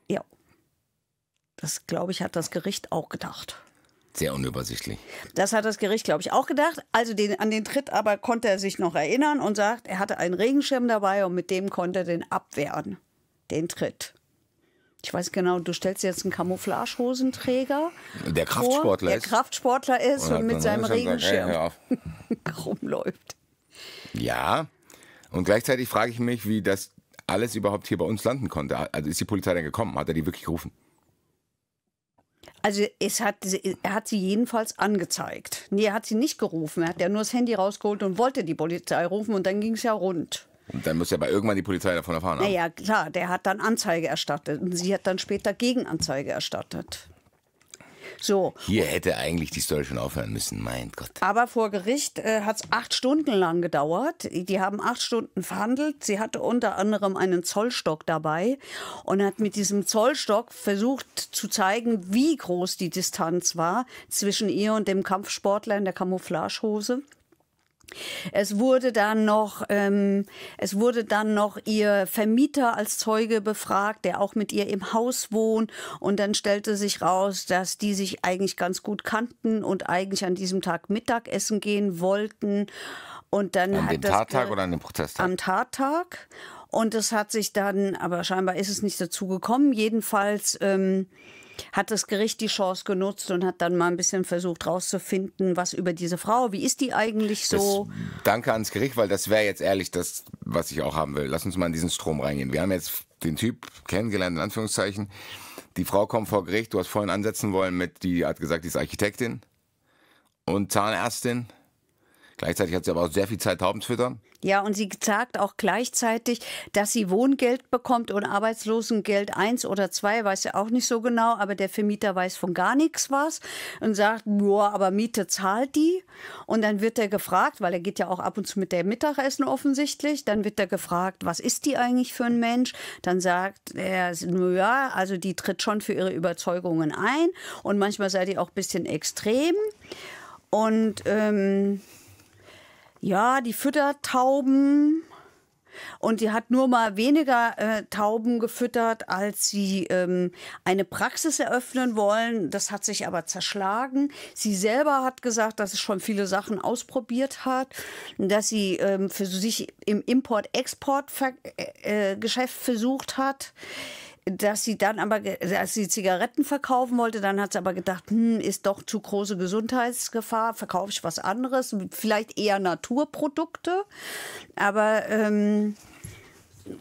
Ja. Das, glaube ich, hat das Gericht auch gedacht. Sehr unübersichtlich. Das hat das Gericht, glaube ich, auch gedacht. Also an den Tritt aber konnte er sich noch erinnern und sagt, er hatte einen Regenschirm dabei und mit dem konnte er den abwehren, den Tritt. Ich weiß genau, du stellst jetzt einen Camouflagehosenträger Der Kraftsportler der Kraftsportler ist und mit seinem Regenschirm Sagt, rumläuft. ja, und gleichzeitig frage ich mich, wie das alles überhaupt hier bei uns landen konnte. Also ist die Polizei dann gekommen? Hat er die wirklich gerufen? Also er hat sie jedenfalls angezeigt. Nee, er hat sie nicht gerufen. Er hat ja nur das Handy rausgeholt und wollte die Polizei rufen und dann ging es ja rund. Und dann muss ja aber irgendwann die Polizei davon erfahren haben. Naja, klar, der hat dann Anzeige erstattet und sie hat dann später Gegenanzeige erstattet. So. Hier hätte eigentlich die Story schon aufhören müssen, mein Gott. Aber vor Gericht hat es 8 Stunden lang gedauert. Die haben 8 Stunden verhandelt. Sie hatte unter anderem einen Zollstock dabei und hat mit diesem Zollstock versucht zu zeigen, wie groß die Distanz war zwischen ihr und dem Kampfsportler in der Camouflagehose. Es wurde dann noch ihr Vermieter als Zeuge befragt, der auch mit ihr im Haus wohnt. Und dann stellte sich raus, dass die sich eigentlich ganz gut kannten und eigentlich an diesem Tag Mittagessen gehen wollten. Und dann An dem Tattag oder an dem Prozesstag? Am Tattag. Und es hat sich dann, aber scheinbar ist es nicht dazu gekommen. Jedenfalls hat das Gericht die Chance genutzt und hat dann mal ein bisschen versucht rauszufinden, was über diese Frau, wie ist die eigentlich so? Danke ans Gericht, weil das wäre jetzt ehrlich das, was ich auch haben will. Lass uns mal in diesen Strom reingehen. Wir haben jetzt den Typ kennengelernt, in Anführungszeichen. Die Frau kommt vor Gericht, du hast vorhin ansetzen wollen die hat gesagt, die ist Architektin und Zahnärztin. Gleichzeitig hat sie aber auch sehr viel Zeit, Tauben zu füttern. Ja, und sie sagt auch gleichzeitig, dass sie Wohngeld bekommt und Arbeitslosengeld 1 oder 2, weiß sie auch nicht so genau, aber der Vermieter weiß von gar nichts was und sagt, ja, aber Miete zahlt die. Und dann wird er gefragt, weil er geht ja auch ab und zu mit der Mittagessen offensichtlich, dann wird er gefragt, was ist die eigentlich für ein Mensch? Dann sagt er, ja, also die tritt schon für ihre Überzeugungen ein und manchmal sei die auch ein bisschen extrem. Und ja, die füttert Tauben und die hat nur mal weniger Tauben gefüttert, als sie eine Praxis eröffnen wollen. Das hat sich aber zerschlagen. Sie selber hat gesagt, dass sie schon viele Sachen ausprobiert hat, dass sie für sich im Import-Export-Geschäft versucht hat. Dass sie dann aber, als sie Zigaretten verkaufen wollte, dann hat sie aber gedacht, ist doch zu große Gesundheitsgefahr, verkaufe ich was anderes, vielleicht eher Naturprodukte, aber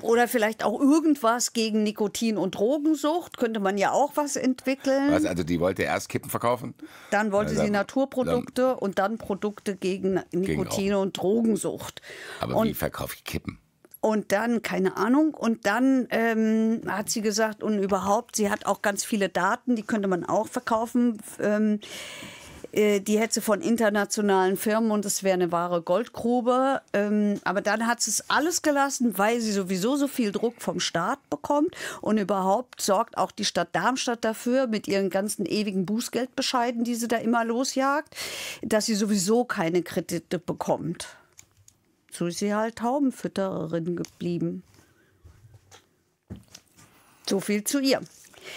oder vielleicht auch irgendwas gegen Nikotin- und Drogensucht, könnte man ja auch was entwickeln. Also die wollte erst Kippen verkaufen? Dann wollte sie Naturprodukte und dann Produkte gegen Nikotin- und Drogensucht. Aber wie verkaufe ich Kippen? Und dann, keine Ahnung, und dann hat sie gesagt, und überhaupt, sie hat auch ganz viele Daten, die könnte man auch verkaufen. Die hätte sie von internationalen Firmen und es wäre eine wahre Goldgrube. Aber dann hat sie es alles gelassen, weil sie sowieso so viel Druck vom Staat bekommt. Und überhaupt sorgt auch die Stadt Darmstadt dafür, mit ihren ganzen ewigen Bußgeldbescheiden, die sie da immer losjagt, dass sie sowieso keine Kredite bekommt. So ist sie halt Taubenfüttererin geblieben. So viel zu ihr.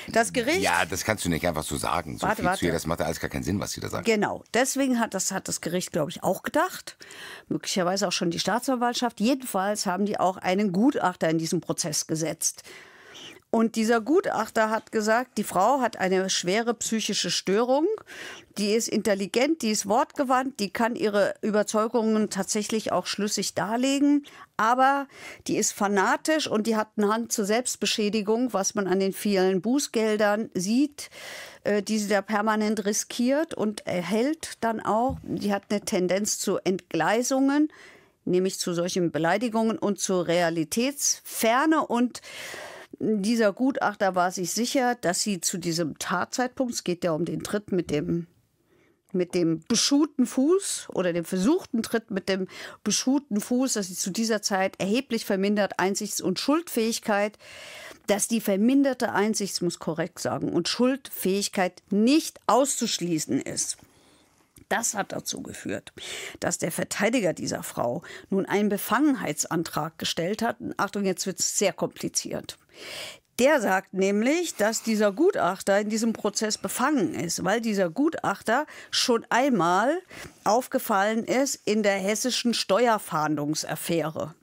Das Gericht... Ja, das kannst du nicht einfach so sagen. So viel zu ihr, das macht alles gar keinen Sinn, was sie da sagt. Genau, deswegen hat das Gericht, glaube ich, auch gedacht. Möglicherweise auch schon die Staatsanwaltschaft. Jedenfalls haben die auch einen Gutachter in diesen Prozess gesetzt. Und dieser Gutachter hat gesagt, die Frau hat eine schwere psychische Störung, die ist intelligent, die ist wortgewandt, die kann ihre Überzeugungen tatsächlich auch schlüssig darlegen, aber die ist fanatisch und die hat einen Hang zur Selbstbeschädigung, was man an den vielen Bußgeldern sieht, die sie da permanent riskiert und erhält dann auch. Die hat eine Tendenz zu Entgleisungen, nämlich zu solchen Beleidigungen und zur Realitätsferne. Und dieser Gutachter war sich sicher, dass sie zu diesem Tatzeitpunkt, es geht ja um den Tritt mit dem beschuhten Fuß oder dem versuchten Tritt mit dem beschuhten Fuß, dass sie zu dieser Zeit erheblich vermindert Einsichts- und Schuldfähigkeit, dass die verminderte Einsichts-, muss korrekt sagen, und Schuldfähigkeit nicht auszuschließen ist. Das hat dazu geführt, dass der Verteidiger dieser Frau nun einen Befangenheitsantrag gestellt hat. Und Achtung, jetzt wird es sehr kompliziert. Der sagt nämlich, dass dieser Gutachter in diesem Prozess befangen ist, weil dieser Gutachter schon einmal aufgefallen ist in der hessischen Steuerfahndungsaffäre.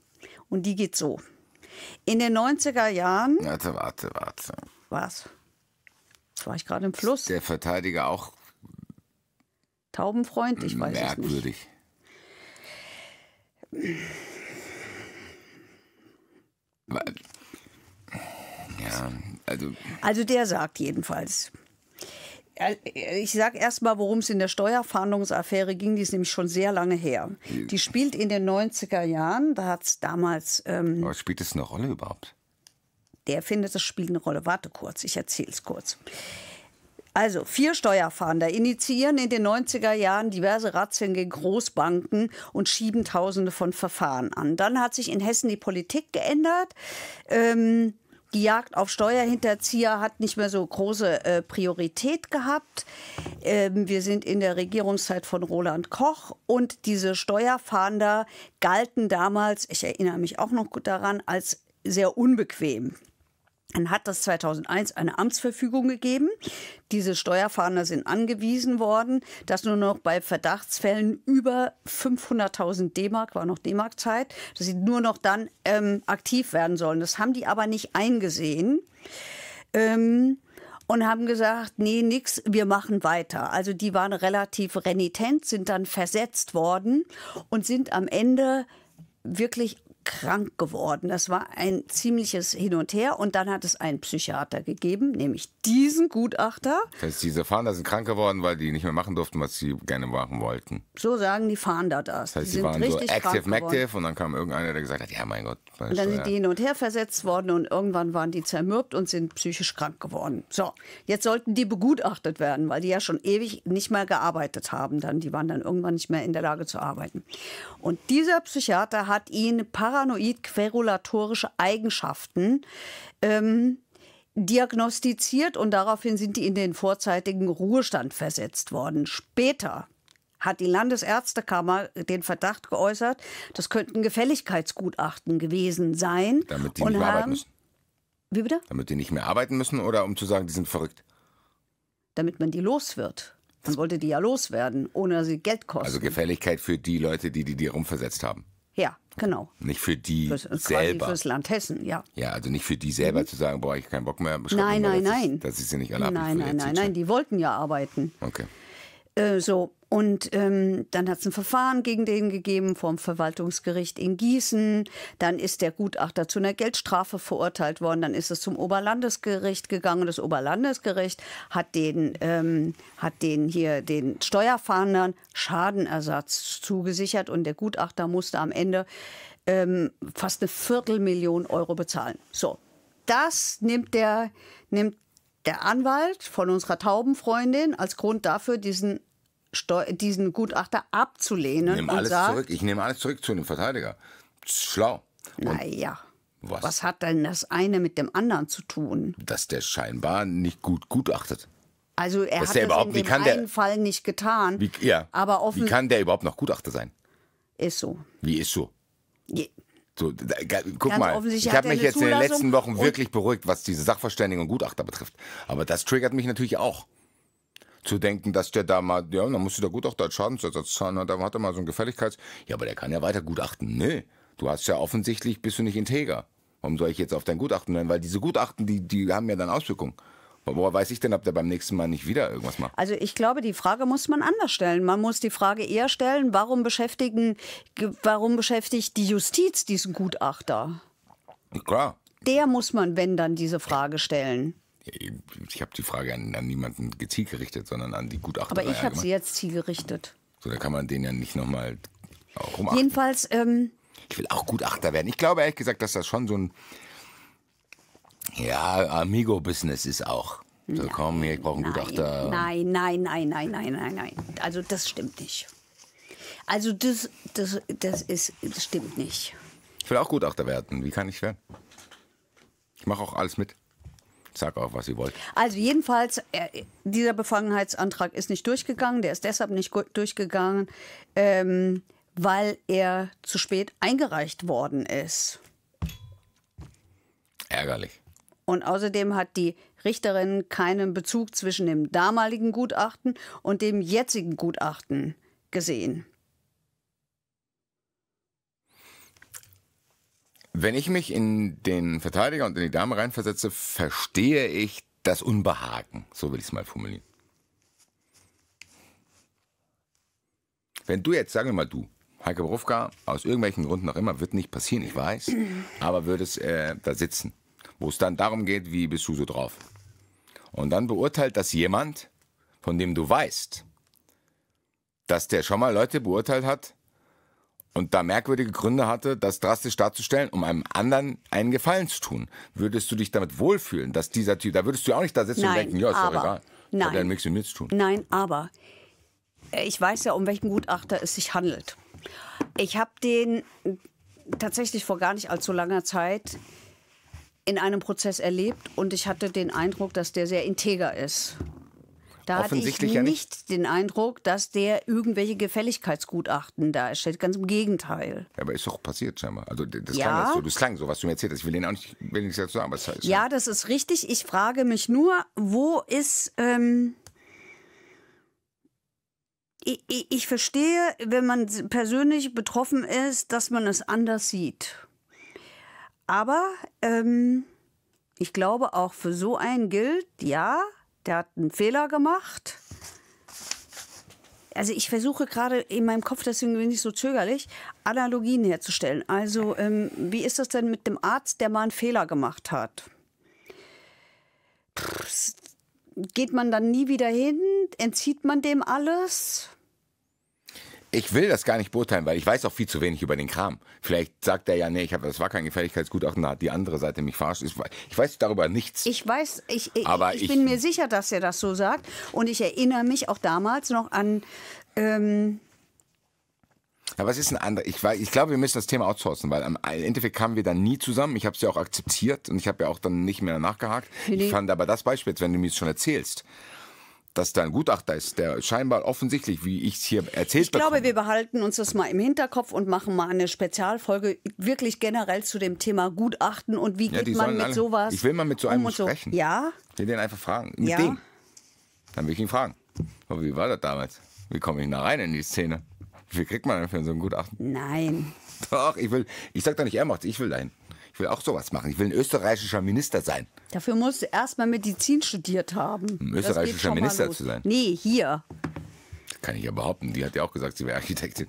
Und die geht so. In den 90er Jahren... Warte. Was? Jetzt war ich gerade im Fluss. Der Verteidiger auch Taubenfreund? Ich weiß es nicht. merkwürdig. Ja, Also der sagt jedenfalls. Ich sage erst mal, worum es in der Steuerfahndungsaffäre ging. Die ist nämlich schon sehr lange her. Die spielt in den 90er Jahren. Da hat es damals... aber spielt es eine Rolle überhaupt? Der findet, es spielt eine Rolle. Warte kurz, ich erzähle es kurz. Also 4 Steuerfahnder initiieren in den 90er Jahren diverse Razzien gegen Großbanken und schieben Tausende von Verfahren an. Dann hat sich in Hessen die Politik geändert. Die Jagd auf Steuerhinterzieher hat nicht mehr so große Priorität gehabt. Wir sind in der Regierungszeit von Roland Koch und diese Steuerfahnder galten damals, ich erinnere mich auch noch gut daran, als sehr unbequem. Dann hat es 2001 eine Amtsverfügung gegeben. Diese Steuerfahnder sind angewiesen worden, dass nur noch bei Verdachtsfällen über 500.000 D-Mark, war noch D-Mark-Zeit, dass sie nur noch dann aktiv werden sollen. Das haben die aber nicht eingesehen und haben gesagt, nee, nix, wir machen weiter. Also die waren relativ renitent, sind dann versetzt worden und sind am Ende wirklich krank geworden. Das war ein ziemliches Hin und Her. Und dann hat es einen Psychiater gegeben, nämlich diesen Gutachter. Das heißt, diese Fahnder sind krank geworden, weil die nicht mehr machen durften, was sie gerne machen wollten. So sagen die Fahnder das. Das heißt, sie waren so active und dann kam irgendeiner, der gesagt hat, ja mein Gott. Und dann sind die hin und her versetzt worden und irgendwann waren die zermürbt und sind psychisch krank geworden. So, jetzt sollten die begutachtet werden, weil die ja schon ewig nicht mehr gearbeitet haben. Die waren dann irgendwann nicht mehr in der Lage zu arbeiten. Und dieser Psychiater hat ihnen paranoid-querulatorische Eigenschaften diagnostiziert und daraufhin sind die in den vorzeitigen Ruhestand versetzt worden. Später hat die Landesärztekammer den Verdacht geäußert, das könnten Gefälligkeitsgutachten gewesen sein. Damit die nicht mehr arbeiten müssen. Wie bitte? Damit die nicht mehr arbeiten müssen oder um zu sagen, die sind verrückt? Damit man die los wird. Man wollte die ja loswerden, ohne dass sie Geld kosten. Also Gefälligkeit für die Leute, die rumversetzt haben. Ja, genau. Nicht für die quasi selber. Fürs Land Hessen, ja. Ja, also nicht für die selber zu sagen, boah, ich habe keinen Bock mehr. Nein. Dass ich sie nicht alle ab. Nein, die wollten ja arbeiten. Okay. Und dann hat es ein Verfahren gegen den gegeben vom Verwaltungsgericht in Gießen. Dann ist der Gutachter zu einer Geldstrafe verurteilt worden. Dann ist es zum Oberlandesgericht gegangen. Das Oberlandesgericht hat den Steuerfahndern Schadenersatz zugesichert. Und der Gutachter musste am Ende fast 250.000 Euro bezahlen. So, das nimmt der Anwalt von unserer Taubenfreundin als Grund dafür, diesen Gutachter abzulehnen. Ich nehme alles zurück zu dem Verteidiger. Schlau. Naja, was hat denn das eine mit dem anderen zu tun? Dass der scheinbar nicht gut gutachtet. Also er hat das in dem einen Fall nicht getan. Wie kann der überhaupt noch Gutachter sein? Ist so. Wie ist so? So, guck Ganz mal, ich habe mich jetzt in den letzten Wochen wirklich beruhigt, was diese Sachverständigen und Gutachter betrifft. Aber das triggert mich natürlich auch. Zu denken, dass der da mal, ja, dann musst du der Gutachter als Schadensersatz zahlen, da hat er mal so ein Ja, aber der kann ja weiter gutachten. Nee, du hast ja offensichtlich, bist du nicht integer. Warum soll ich jetzt auf dein Gutachten nennen? Weil diese Gutachten, die haben ja dann Auswirkungen. Woher weiß ich denn, ob der beim nächsten Mal nicht wieder irgendwas macht? Also ich glaube, die Frage muss man anders stellen. Man muss die Frage eher stellen, warum beschäftigt die Justiz diesen Gutachter? Klar. Der muss man, wenn dann, diese Frage stellen. Ich habe die Frage an niemanden gezielt gerichtet, sondern an die Gutachter. Aber ich habe sie jetzt zielgerichtet. So, da kann man den ja nicht nochmal rumachten. Jedenfalls... ich will auch Gutachter werden. Ich glaube ehrlich gesagt, dass das schon so ein Amigo-Business ist auch. So, komm hier, ich brauche einen Gutachter. Nein. Also das stimmt nicht. Also das stimmt nicht. Ich will auch Gutachter werden. Wie kann ich werden? Ich mache auch alles mit. Sag auch, was ihr wollt. Also jedenfalls, dieser Befangenheitsantrag ist nicht durchgegangen. Der ist deshalb nicht durchgegangen, weil er zu spät eingereicht worden ist. Ärgerlich. Und außerdem hat die Richterin keinen Bezug zwischen dem damaligen Gutachten und dem jetzigen Gutachten gesehen. Wenn ich mich in den Verteidiger und in die Dame reinversetze, verstehe ich das Unbehagen. So will ich es mal formulieren. Wenn du jetzt, sagen wir mal du, Heike Borufka, aus irgendwelchen Gründen noch immer, wird nicht passieren, ich weiß, aber würdest da sitzen, wo es dann darum geht, wie bist du so drauf? Und dann beurteilt das jemand, von dem du weißt, dass der schon mal Leute beurteilt hat und da merkwürdige Gründe hatte, das drastisch darzustellen, um einem anderen einen Gefallen zu tun. Würdest du dich damit wohlfühlen, dass dieser Typ, da würdest du auch nicht da sitzen und denken, ja, ist doch egal. Hat ja nichts mit mir zu tun. Nein, aber ich weiß ja, um welchen Gutachter es sich handelt. Ich habe den tatsächlich vor gar nicht allzu langer Zeit in einem Prozess erlebt und ich hatte den Eindruck, dass der sehr integer ist. Da hatte ich nicht den Eindruck, dass der irgendwelche Gefälligkeitsgutachten da erstellt. Ganz im Gegenteil. Ja, aber ist doch passiert scheinbar. Also das klang jetzt so. Das klang so, was du mir erzählt hast. Ich will nichts dazu sagen. Aber es ist ja, das ist richtig. Ich frage mich nur, wo ist... Ich verstehe, wenn man persönlich betroffen ist, dass man es anders sieht. Aber ich glaube, auch für so einen gilt, ja, der hat einen Fehler gemacht. Also ich versuche gerade in meinem Kopf, deswegen bin ich so zögerlich, Analogien herzustellen. Also wie ist das denn mit dem Arzt, der mal einen Fehler gemacht hat? Geht man dann nie wieder hin? Entzieht man dem alles? Ich will das gar nicht beurteilen, weil ich weiß auch viel zu wenig über den Kram. Vielleicht sagt er ja, nee, das war kein Gefälligkeitsgutachten, da hat die andere Seite mich verarscht. Ich weiß darüber nichts. Ich bin mir sicher, dass er das so sagt. Und ich erinnere mich auch damals noch an... Ja, was ist ein anderer? Ich glaube, wir müssen das Thema outsourcen, weil im Endeffekt kamen wir dann nie zusammen. Ich habe es ja auch akzeptiert und ich habe ja auch dann nicht mehr nachgehakt. Ich fand aber das Beispiel, wenn du mir es schon erzählst, dass da ein Gutachter ist, der scheinbar offensichtlich, wie ich es hier erzählt habe. Ich glaube, wir behalten uns das mal im Hinterkopf und machen mal eine Spezialfolge wirklich generell zu dem Thema Gutachten und wie geht man mit sowas. Ich will mal mit so einem sprechen. Ja? Ich will den einfach fragen. Mit dem. Dann will ich ihn fragen. Aber wie war das damals? Wie komme ich da rein in die Szene? Wie viel kriegt man denn für so ein Gutachten? Nein. Doch, ich sag doch nicht, er macht's, ich will dahin. Ich will auch sowas machen. Ich will ein österreichischer Minister sein. Dafür musst du erstmal Medizin studiert haben. Ein österreichischer Minister zu sein? Nee, hier. Das kann ich ja behaupten. Die hat ja auch gesagt, sie wäre Architektin.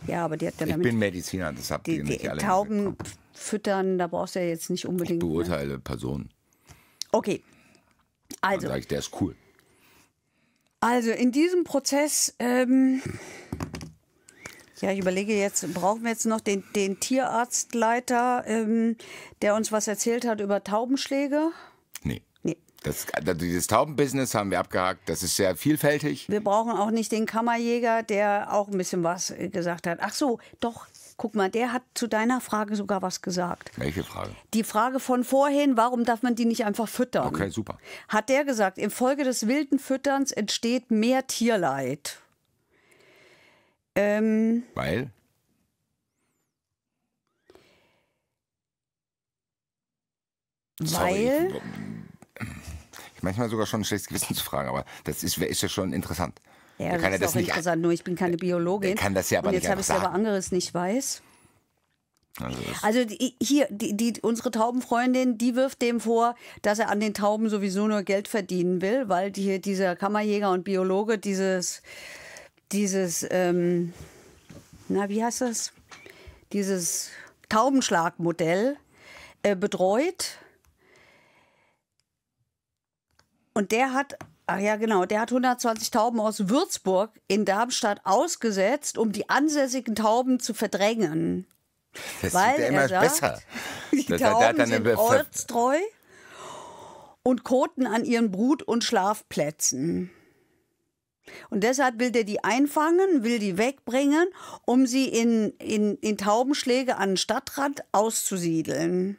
Ja, aber die hat ja damit... Ich bin Mediziner, das habt ihr nicht alle. Tauben füttern, da brauchst du ja jetzt nicht unbedingt... Ich beurteile Personen. Okay, also... Dann sage ich, der ist cool. Also in diesem Prozess... Ja, ich überlege jetzt, brauchen wir jetzt noch den Tierarztleiter, der uns was erzählt hat über Taubenschläge? Nee. Dieses Taubenbusiness haben wir abgehakt, das ist sehr vielfältig. Wir brauchen auch nicht den Kammerjäger, der auch ein bisschen was gesagt hat. Ach so, doch, guck mal, der hat zu deiner Frage sogar was gesagt. Welche Frage? Die Frage von vorhin, warum darf man die nicht einfach füttern? Okay, super. Hat der gesagt, infolge des wilden Fütterns entsteht mehr Tierleid. Weil? Weil? Ich manchmal sogar schon ein schlechtes Gewissen zu fragen, aber das ist ja schon interessant. Ja, das ist auch interessant, nur ich bin keine Biologin. Kann das ja aber und jetzt habe ich es aber anderes nicht weiß. Also unsere Taubenfreundin, die wirft dem vor, dass er an den Tauben sowieso nur Geld verdienen will, weil dieser Kammerjäger und Biologe dieses wie heißt das? Dieses Taubenschlagmodell betreut. Und der hat 120 Tauben aus Würzburg in Darmstadt ausgesetzt, um die ansässigen Tauben zu verdrängen. Das wird ja immer besser. Die Tauben sind ortstreu und koten an ihren Brut- und Schlafplätzen. Und deshalb will der die einfangen, will die wegbringen, um sie in Taubenschläge an den Stadtrand auszusiedeln.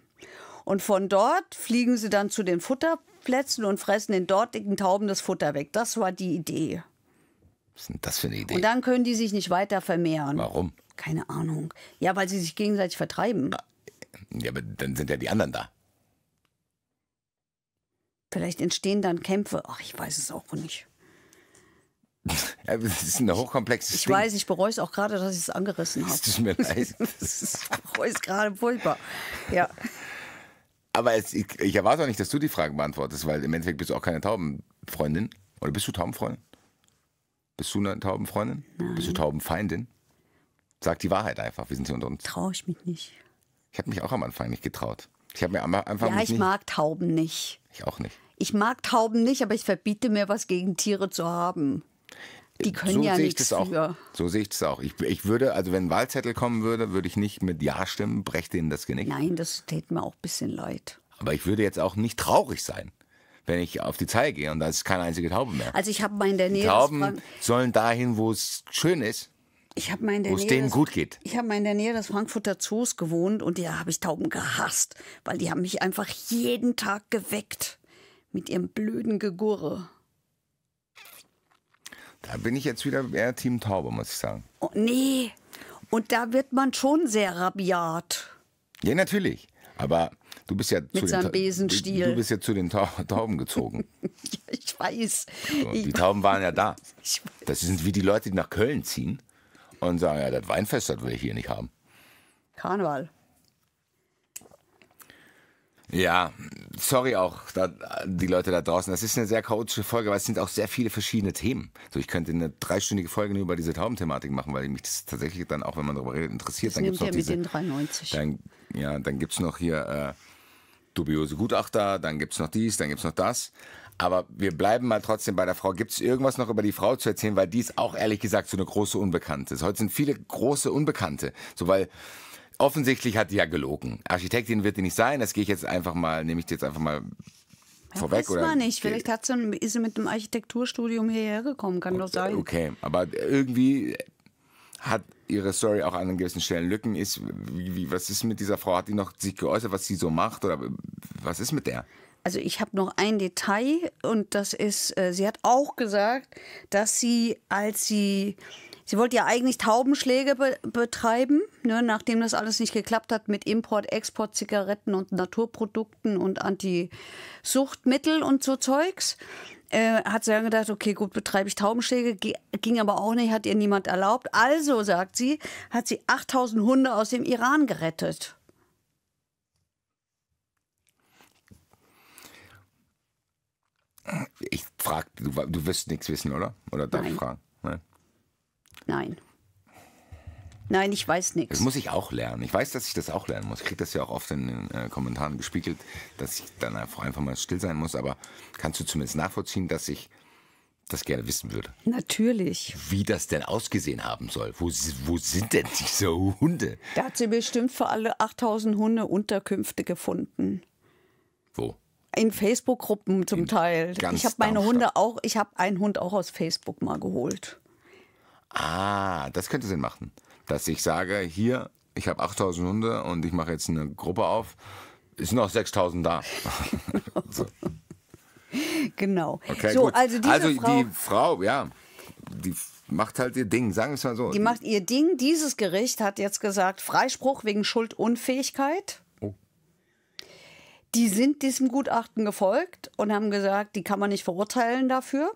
Und von dort fliegen sie dann zu den Futterplätzen und fressen den dortigen Tauben das Futter weg. Das war die Idee. Was ist denn das für eine Idee? Und dann können die sich nicht weiter vermehren. Warum? Keine Ahnung. Ja, weil sie sich gegenseitig vertreiben. Ja, aber dann sind ja die anderen da. Vielleicht entstehen dann Kämpfe. Ach, ich weiß es auch nicht. Ja, das ist ein hochkomplexes Ich Ding. weiß, ich bereue es auch gerade, dass ich es angerissen habe. Es tut mir leid. Ich bereue es gerade furchtbar. Ja. Aber ich erwarte auch nicht, dass du die Fragen beantwortest, weil im Endeffekt bist du auch keine Taubenfreundin. Oder bist du Taubenfreundin? Bist du eine Taubenfreundin? Nein. Bist du Taubenfeindin? Sag die Wahrheit einfach, wir sind hier unter uns. Traue ich mich nicht. Ich habe mich auch am Anfang nicht getraut. Ich habe mir am Anfang Ja, ich nicht... mag Tauben nicht. Ich auch nicht. Ich mag Tauben nicht, aber ich verbiete mir, was gegen Tiere zu haben. Die können So ja sehe ich nichts das auch. für. So sehe ich das auch. Ich würde, also wenn ein Wahlzettel kommen würde, würde ich nicht mit Ja stimmen, breche denen das Genick. Nein, das tät mir auch ein bisschen leid. Aber ich würde jetzt auch nicht traurig sein, wenn ich auf die Zeile gehe und da ist keine einzige Taube mehr. Also ich habe mal in der Die Nähe Tauben sollen dahin, wo es schön ist, ich habe mal in der wo es Nähe denen des- gut geht. Ich habe mal in der Nähe des Frankfurter Zoos gewohnt und da habe ich Tauben gehasst, weil die haben mich einfach jeden Tag geweckt mit ihrem blöden Gegurre. Da bin ich jetzt wieder eher Team Taube, muss ich sagen. Oh, nee, und da wird man schon sehr rabiat. Ja, natürlich. Aber du bist ja zu seinem den Besenstiel. Du bist ja zu den Tauben gezogen. Ich weiß. Und Ich, die Tauben waren ja da. ich, Das sind wie die Leute, die nach Köln ziehen und sagen, ja, das Weinfest, das will ich hier nicht haben. Karneval. Ja, sorry auch, die Leute da draußen. Das ist eine sehr chaotische Folge, weil es sind auch sehr viele verschiedene Themen. So, ich könnte eine 3-stündige Folge nur über diese Taubenthematik machen, weil mich das tatsächlich dann, auch wenn man darüber redet, interessiert. Das Dann gibt's nimmt noch ja mit diese, den 93. dann gibt es noch hier dubiose Gutachter, dann gibt es noch dies, dann gibt es noch das. Aber wir bleiben mal trotzdem bei der Frau. Gibt es irgendwas noch über die Frau zu erzählen? Weil die ist auch ehrlich gesagt so eine große Unbekannte. Heute sind viele große Unbekannte. So, weil offensichtlich hat die ja gelogen. Architektin wird die nicht sein. Das gehe ich jetzt einfach mal, nehme ich jetzt einfach mal vorweg. Weiß man nicht. Vielleicht ist sie mit dem Architekturstudium hierher gekommen. Kann doch sein. Okay, aber irgendwie hat ihre Story auch an gewissen Stellen Lücken. Was ist mit dieser Frau? Hat die noch sich geäußert, was sie so macht? Oder was ist mit der? Also ich habe noch ein Detail und das ist, sie hat auch gesagt, dass sie wollte ja eigentlich Taubenschläge betreiben, ne, nachdem das alles nicht geklappt hat mit Import, Export, Zigaretten und Naturprodukten und Anti-Suchtmittel und so Zeugs. Hat sie dann gedacht, okay, gut, betreibe ich Taubenschläge, ging aber auch nicht, hat ihr niemand erlaubt. Also, sagt sie, hat sie 8000 Hunde aus dem Iran gerettet. Ich frage, du wirst nichts wissen, oder? Oder darf ich Nein. fragen? Nein. Nein, ich weiß Das nichts. muss ich auch lernen. Ich weiß, dass ich das auch lernen muss. Ich kriege das ja auch oft in den Kommentaren gespiegelt, dass ich dann einfach mal still sein muss. Aber kannst du zumindest nachvollziehen, dass ich das gerne wissen würde? Natürlich. Wie das denn ausgesehen haben soll? Wo sind denn diese Hunde? Da hat sie bestimmt für alle 8000 Hunde Unterkünfte gefunden. Wo? In Facebook-Gruppen zum Teil. ganz Ich habe meine Darmstadt. Hunde auch, ich habe einen Hund auch aus Facebook mal geholt. Ah, das könnte Sinn machen. Dass ich sage, hier, ich habe 8000 Hunde und ich mache jetzt eine Gruppe auf. Es sind noch 6000 da. So. Genau. Okay, so, gut. also diese Frau, die Frau, ja, die macht halt ihr Ding, sagen wir es mal so. die macht ihr Ding. Dieses Gericht hat jetzt gesagt, Freispruch wegen Schuldunfähigkeit. Oh. Die sind diesem Gutachten gefolgt und haben gesagt, die kann man nicht verurteilen dafür.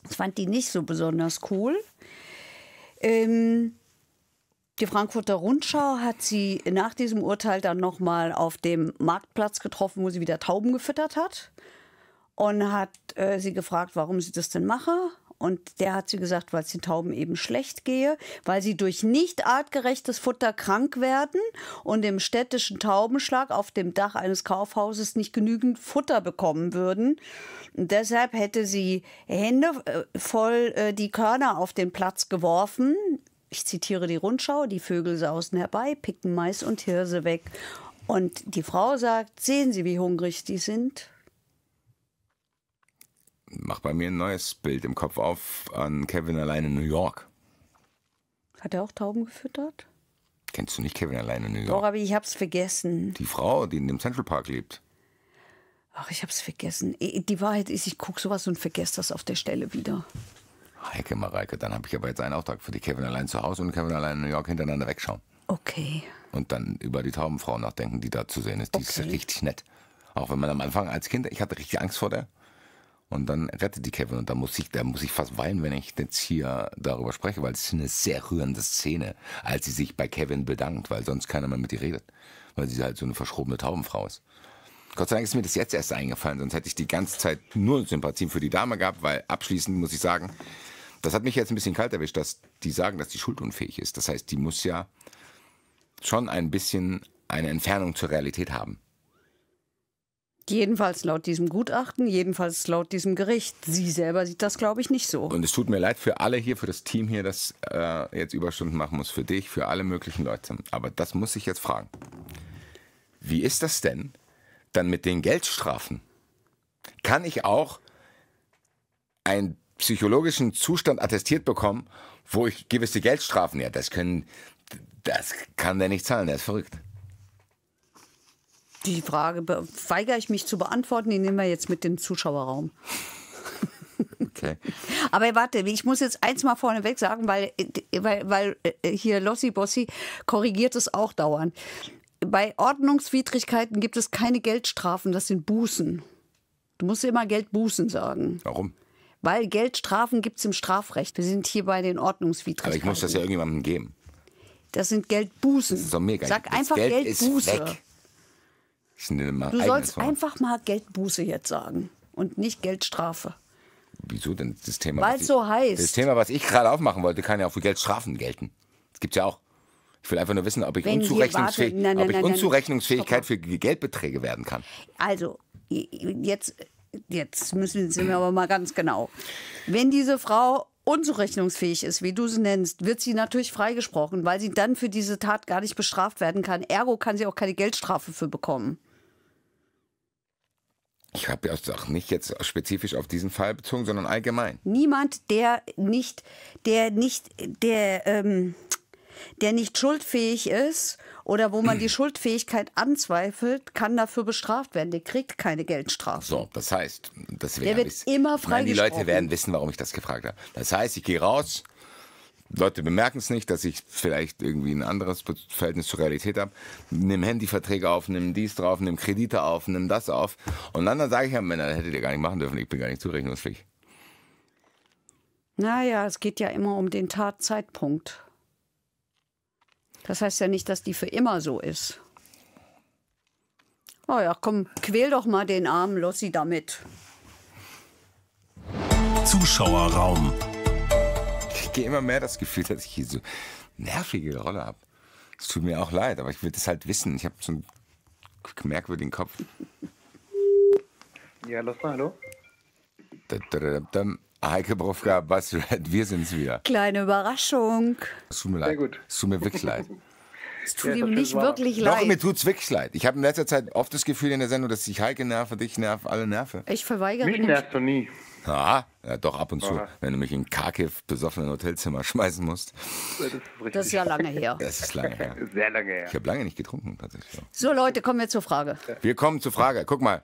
Das fand die nicht so besonders cool. Die Frankfurter Rundschau hat sie nach diesem Urteil dann nochmal auf dem Marktplatz getroffen, wo sie wieder Tauben gefüttert hat. Und hat sie gefragt, warum sie das denn mache. Und der hat sie gesagt, weil es den Tauben eben schlecht gehe, weil sie durch nicht artgerechtes Futter krank werden und im städtischen Taubenschlag auf dem Dach eines Kaufhauses nicht genügend Futter bekommen würden. Und deshalb hätte sie Hände voll die Körner auf den Platz geworfen. Ich zitiere die Rundschau, die Vögel sausen herbei, picken Mais und Hirse weg. Und die Frau sagt, sehen Sie, wie hungrig die sind? Mach bei mir ein neues Bild im Kopf auf an Kevin allein in New York. Hat er auch Tauben gefüttert? Kennst du nicht Kevin allein in New York? Doch, aber ich hab's vergessen. Die Frau, die in dem Central Park lebt. Ach, ich hab's vergessen. Die Wahrheit ist, ich gucke sowas und vergesse das auf der Stelle wieder. Heike Mareike, dann habe ich aber jetzt einen Auftrag für die Kevin allein zu Hause und Kevin allein in New York hintereinander wegschauen. Okay. Und dann über die Taubenfrau nachdenken, die da zu sehen ist. Die ist Okay. richtig nett. Auch wenn man am Anfang als Kind, ich hatte richtig Angst vor der. Und dann rettet die Kevin und da muss ich fast weinen, wenn ich jetzt hier darüber spreche, weil es ist eine sehr rührende Szene, als sie sich bei Kevin bedankt, weil sonst keiner mehr mit ihr redet. Weil sie halt so eine verschrobene Taubenfrau ist. Gott sei Dank ist mir das jetzt erst eingefallen, sonst hätte ich die ganze Zeit nur Sympathien für die Dame gehabt, weil abschließend muss ich sagen, das hat mich jetzt ein bisschen kalt erwischt, dass die sagen, dass die schuldunfähig ist. Das heißt, die muss ja schon ein bisschen eine Entfernung zur Realität haben. Jedenfalls laut diesem Gutachten, jedenfalls laut diesem Gericht. Sie selber sieht das, glaube ich, nicht so. Und es tut mir leid für alle hier, für das Team hier, das jetzt Überstunden machen muss, für dich, für alle möglichen Leute. Aber das muss ich jetzt fragen. Wie ist das denn dann mit den Geldstrafen? Kann ich auch einen psychologischen Zustand attestiert bekommen, wo ich gewisse Geldstrafen, ja, das kann der nicht zahlen, der ist verrückt. Die Frage weigere ich mich zu beantworten, die nehmen wir jetzt mit in den Zuschauerraum. Okay. Aber warte, ich muss jetzt eins mal vorneweg sagen, weil hier Lossi Bossi korrigiert es auch dauernd. Bei Ordnungswidrigkeiten gibt es keine Geldstrafen, das sind Bußen. Du musst immer Geldbußen sagen. Warum? Weil Geldstrafen gibt es im Strafrecht. Wir sind hier bei den Ordnungswidrigkeiten. Aber ich muss das ja irgendjemandem geben. Das sind Geldbußen. Das ist doch mega. Sag Das einfach Geld ist Geldbuße. weg. Ich nehme mein Du eigenes sollst Wort. einfach mal Geldbuße jetzt sagen und nicht Geldstrafe. Wieso denn das Thema? Weil was es so heißt. Das Thema, was ich gerade aufmachen wollte, kann ja auch für Geldstrafen gelten. Das gibt's ja auch. Ich will einfach nur wissen, ob ich Wenn Unzurechnungsfähigkeit für Geldbeträge werden kann. Also, jetzt sind wir aber mal ganz genau. Wenn diese Frau unzurechnungsfähig ist, wie du sie nennst, wird sie natürlich freigesprochen, weil sie dann für diese Tat gar nicht bestraft werden kann. Ergo kann sie auch keine Geldstrafe für bekommen. Ich habe ja auch nicht jetzt spezifisch auf diesen Fall bezogen, sondern allgemein. Niemand, der nicht schuldfähig ist oder wo man die Schuldfähigkeit anzweifelt, kann dafür bestraft werden. Der kriegt keine Geldstrafe. So, das heißt, Der wird immer Nein, die freigesprochen. Leute werden wissen, warum ich das gefragt habe. Das heißt, ich gehe raus, Leute bemerken es nicht, dass ich vielleicht irgendwie ein anderes Verhältnis zur Realität habe, nimm Handyverträge auf, nimm dies drauf, nimm Kredite auf, nimm das auf und dann sage ich ja, Männer, das hättet ihr gar nicht machen dürfen, ich bin gar nicht zurechnungsfähig. Naja, es geht ja immer um den Tatzeitpunkt. Das heißt ja nicht, dass die für immer so ist. Oh ja, komm, quäl doch mal den armen Lossi damit. Zuschauerraum. Ich gehe immer mehr das Gefühl, dass ich hier so nervige Rolle habe. Es tut mir auch leid, aber ich will das halt wissen. Ich habe so einen merkwürdigen Kopf. Ja, los mal, hallo. Heike Brofka, wir sind's wieder. Kleine Überraschung. Es tut mir leid. Sehr gut. Es tut mir wirklich leid. Es tut Ja, ihm das nicht war- wirklich Doch, leid. mir tut's wirklich leid. Ich habe in letzter Zeit oft das Gefühl in der Sendung, dass ich Heike nerve, dich nerve, alle nerve. Ich verweigere Mich mich. nervst du nie. Ja, doch ab und zu, Aha. wenn du mich in Kharkiv besoffenen Hotelzimmer schmeißen musst. Das ist richtig. Das ist ja lange her. Das ist lange her. Sehr lange her. Ich habe lange nicht getrunken, tatsächlich. So Leute, kommen wir zur Frage. Wir kommen zur Frage. Guck mal.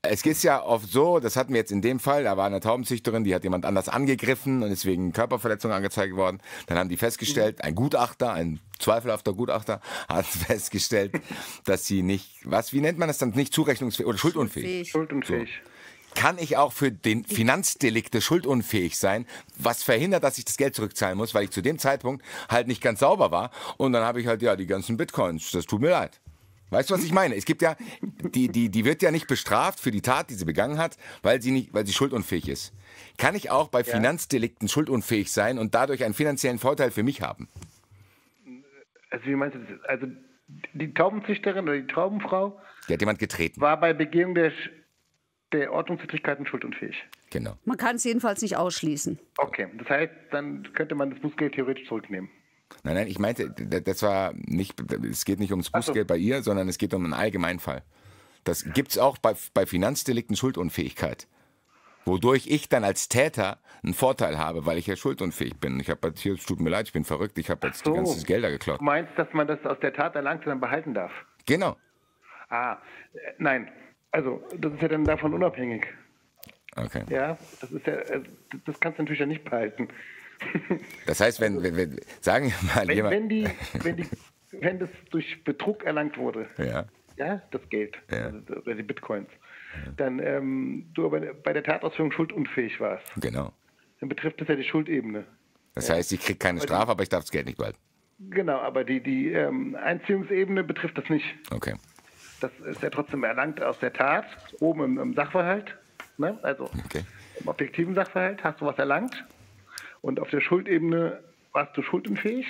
Es ist ja oft so, das hatten wir jetzt in dem Fall, da war eine Taubenzüchterin, die hat jemand anders angegriffen und ist wegen Körperverletzung angezeigt worden. Dann haben die festgestellt, ein Gutachter, ein zweifelhafter Gutachter, hat festgestellt, dass sie nicht, wie nennt man das dann, nicht zurechnungsfähig oder schuldunfähig. Schuldunfähig. Kann ich auch für den Finanzdelikte schuldunfähig sein, was verhindert, dass ich das Geld zurückzahlen muss, weil ich zu dem Zeitpunkt halt nicht ganz sauber war und dann habe ich halt ja die ganzen Bitcoins, das tut mir leid. Weißt du, was ich meine? Es gibt ja, die wird ja nicht bestraft für die Tat, die sie begangen hat, weil sie schuldunfähig ist. Kann ich auch bei Finanzdelikten schuldunfähig sein und dadurch einen finanziellen Vorteil für mich haben? Also wie meinst du das? Also die Taubenzüchterin oder die Taubenfrau Die hat jemand getreten. war bei Begehung der Ordnungswidrigkeiten schuldunfähig. Genau. Man kann es jedenfalls nicht ausschließen. Okay, das heißt, dann könnte man das Bußgeld theoretisch zurücknehmen. Nein, ich meinte, das war nicht, es geht nicht ums Ach so. Bußgeld bei ihr, sondern es geht um einen Allgemeinfall. Das gibt es auch bei Finanzdelikten Schuldunfähigkeit. Wodurch ich dann als Täter einen Vorteil habe, weil ich ja schuldunfähig bin. Ich habe jetzt hier, es tut mir leid, ich bin verrückt, ich habe jetzt die ganzen Gelder geklaut. Du meinst, dass man das aus der Tat Erlangte dann behalten darf? Genau. Nein. Also, das ist ja dann davon unabhängig. Okay. Ja, das kannst du natürlich ja nicht behalten. Das heißt, wenn sagen wir mal jemand... Wenn das durch Betrug erlangt wurde, ja, das Geld, oder die Bitcoins, dann du aber bei der Tatausführung schuldunfähig warst, genau. Dann betrifft das ja die Schuldebene. Das heißt, ich kriege keine Strafe, aber ich darf das Geld nicht behalten. Genau, aber die Einziehungsebene betrifft das nicht. Okay. Das ist ja trotzdem erlangt aus der Tat, oben im Sachverhalt, ne? Also im objektiven Sachverhalt hast du was erlangt und auf der Schuldebene warst du schuldunfähig,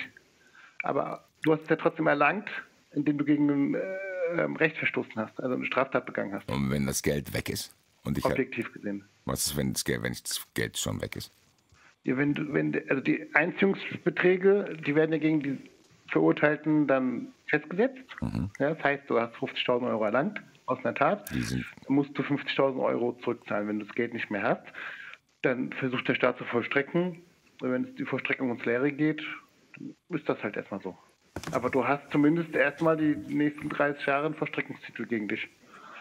aber du hast es ja trotzdem erlangt, indem du gegen ein Recht verstoßen hast, also eine Straftat begangen hast. Und wenn das Geld weg ist? Und ich objektiv gesehen. Was ist, wenn das Geld schon weg ist? Ja, also die Einziehungsbeträge, die werden ja gegen die Verurteilten dann festgesetzt. Ja, das heißt, du hast 50.000 Euro erlangt aus einer Tat, dann musst du 50.000 Euro zurückzahlen. Wenn du das Geld nicht mehr hast, dann versucht der Staat zu vollstrecken. Und wenn es die Vollstreckung ins Leere geht, dann ist das halt erstmal so. Aber du hast zumindest erstmal die nächsten 30 Jahre einen Vollstreckungstitel gegen dich.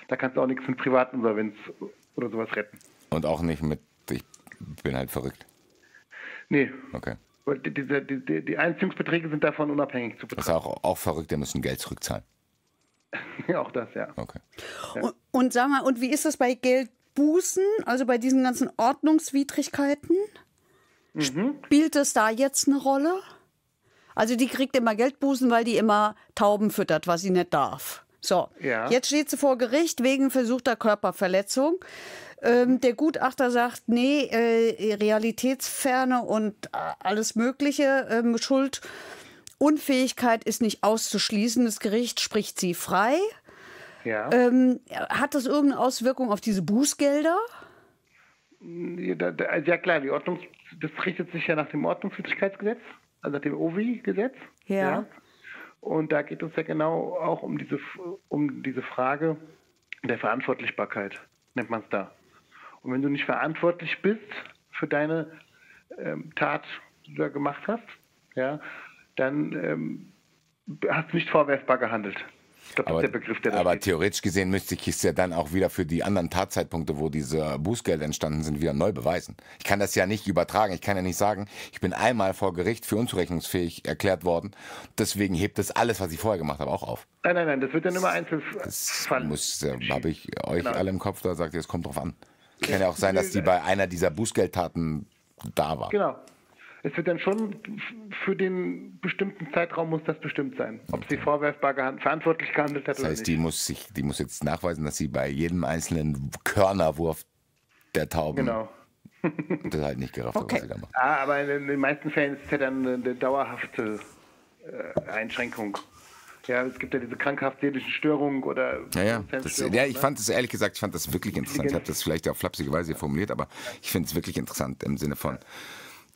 Da kannst du auch nichts mit Privatinsolvenz oder sowas retten. Und auch nicht mit, ich bin halt verrückt. Nee. Okay. Die Einziehungsbeträge sind davon unabhängig zu betrachten. Das ist auch Verrückte müssen Geld zurückzahlen. Auch das, ja. Okay. Ja. Und sag mal, und wie ist das bei Geldbußen, also bei diesen ganzen Ordnungswidrigkeiten? Spielt das da jetzt eine Rolle? Also die kriegt immer Geldbußen, weil die immer Tauben füttert, was sie nicht darf. So, jetzt steht sie vor Gericht wegen versuchter Körperverletzung. Der Gutachter sagt, nee, Realitätsferne und alles Mögliche, Schuldunfähigkeit ist nicht auszuschließen. Das Gericht spricht sie frei. Ja. Hat das irgendeine Auswirkung auf diese Bußgelder? Ja klar, das richtet sich ja nach dem Ordnungswidrigkeitsgesetz, also nach dem OWI-Gesetz. Ja. Und da geht es ja genau auch um diese Frage der Verantwortlichbarkeit, nennt man es da. Und wenn du nicht verantwortlich bist für deine Tat, die du da gemacht hast, ja, dann hast du nicht vorwerfbar gehandelt. Ich glaube, das ist der Begriff, der da steht. Theoretisch gesehen müsste ich es ja dann auch wieder für die anderen Tatzeitpunkte, wo diese Bußgelder entstanden sind, wieder neu beweisen. Ich kann das ja nicht übertragen. Ich kann ja nicht sagen, ich bin einmal vor Gericht für unzurechnungsfähig erklärt worden. Deswegen hebt das alles, was ich vorher gemacht habe, auch auf. Nein, das wird dann immer einzeln. Das habe ich euch alle im Kopf, da sagt ihr, es kommt drauf an. Kann ja auch sein, dass die bei einer dieser Bußgeldtaten da war. Genau. Es wird dann schon für den bestimmten Zeitraum muss das bestimmt sein, ob sie vorwerfbar verantwortlich gehandelt hat oder nicht. Das heißt, die muss jetzt nachweisen, dass sie bei jedem einzelnen Körnerwurf der Tauben das halt nicht gerafft hat, was sie da macht. Aber in den meisten Fällen ist es ja dann eine dauerhafte Einschränkung. Ja, es gibt ja diese krankhaft seelischen Störungen oder... Ich fand es ehrlich gesagt, wirklich interessant. Ich habe das vielleicht auf flapsige Weise formuliert, aber ich finde es wirklich interessant im Sinne von...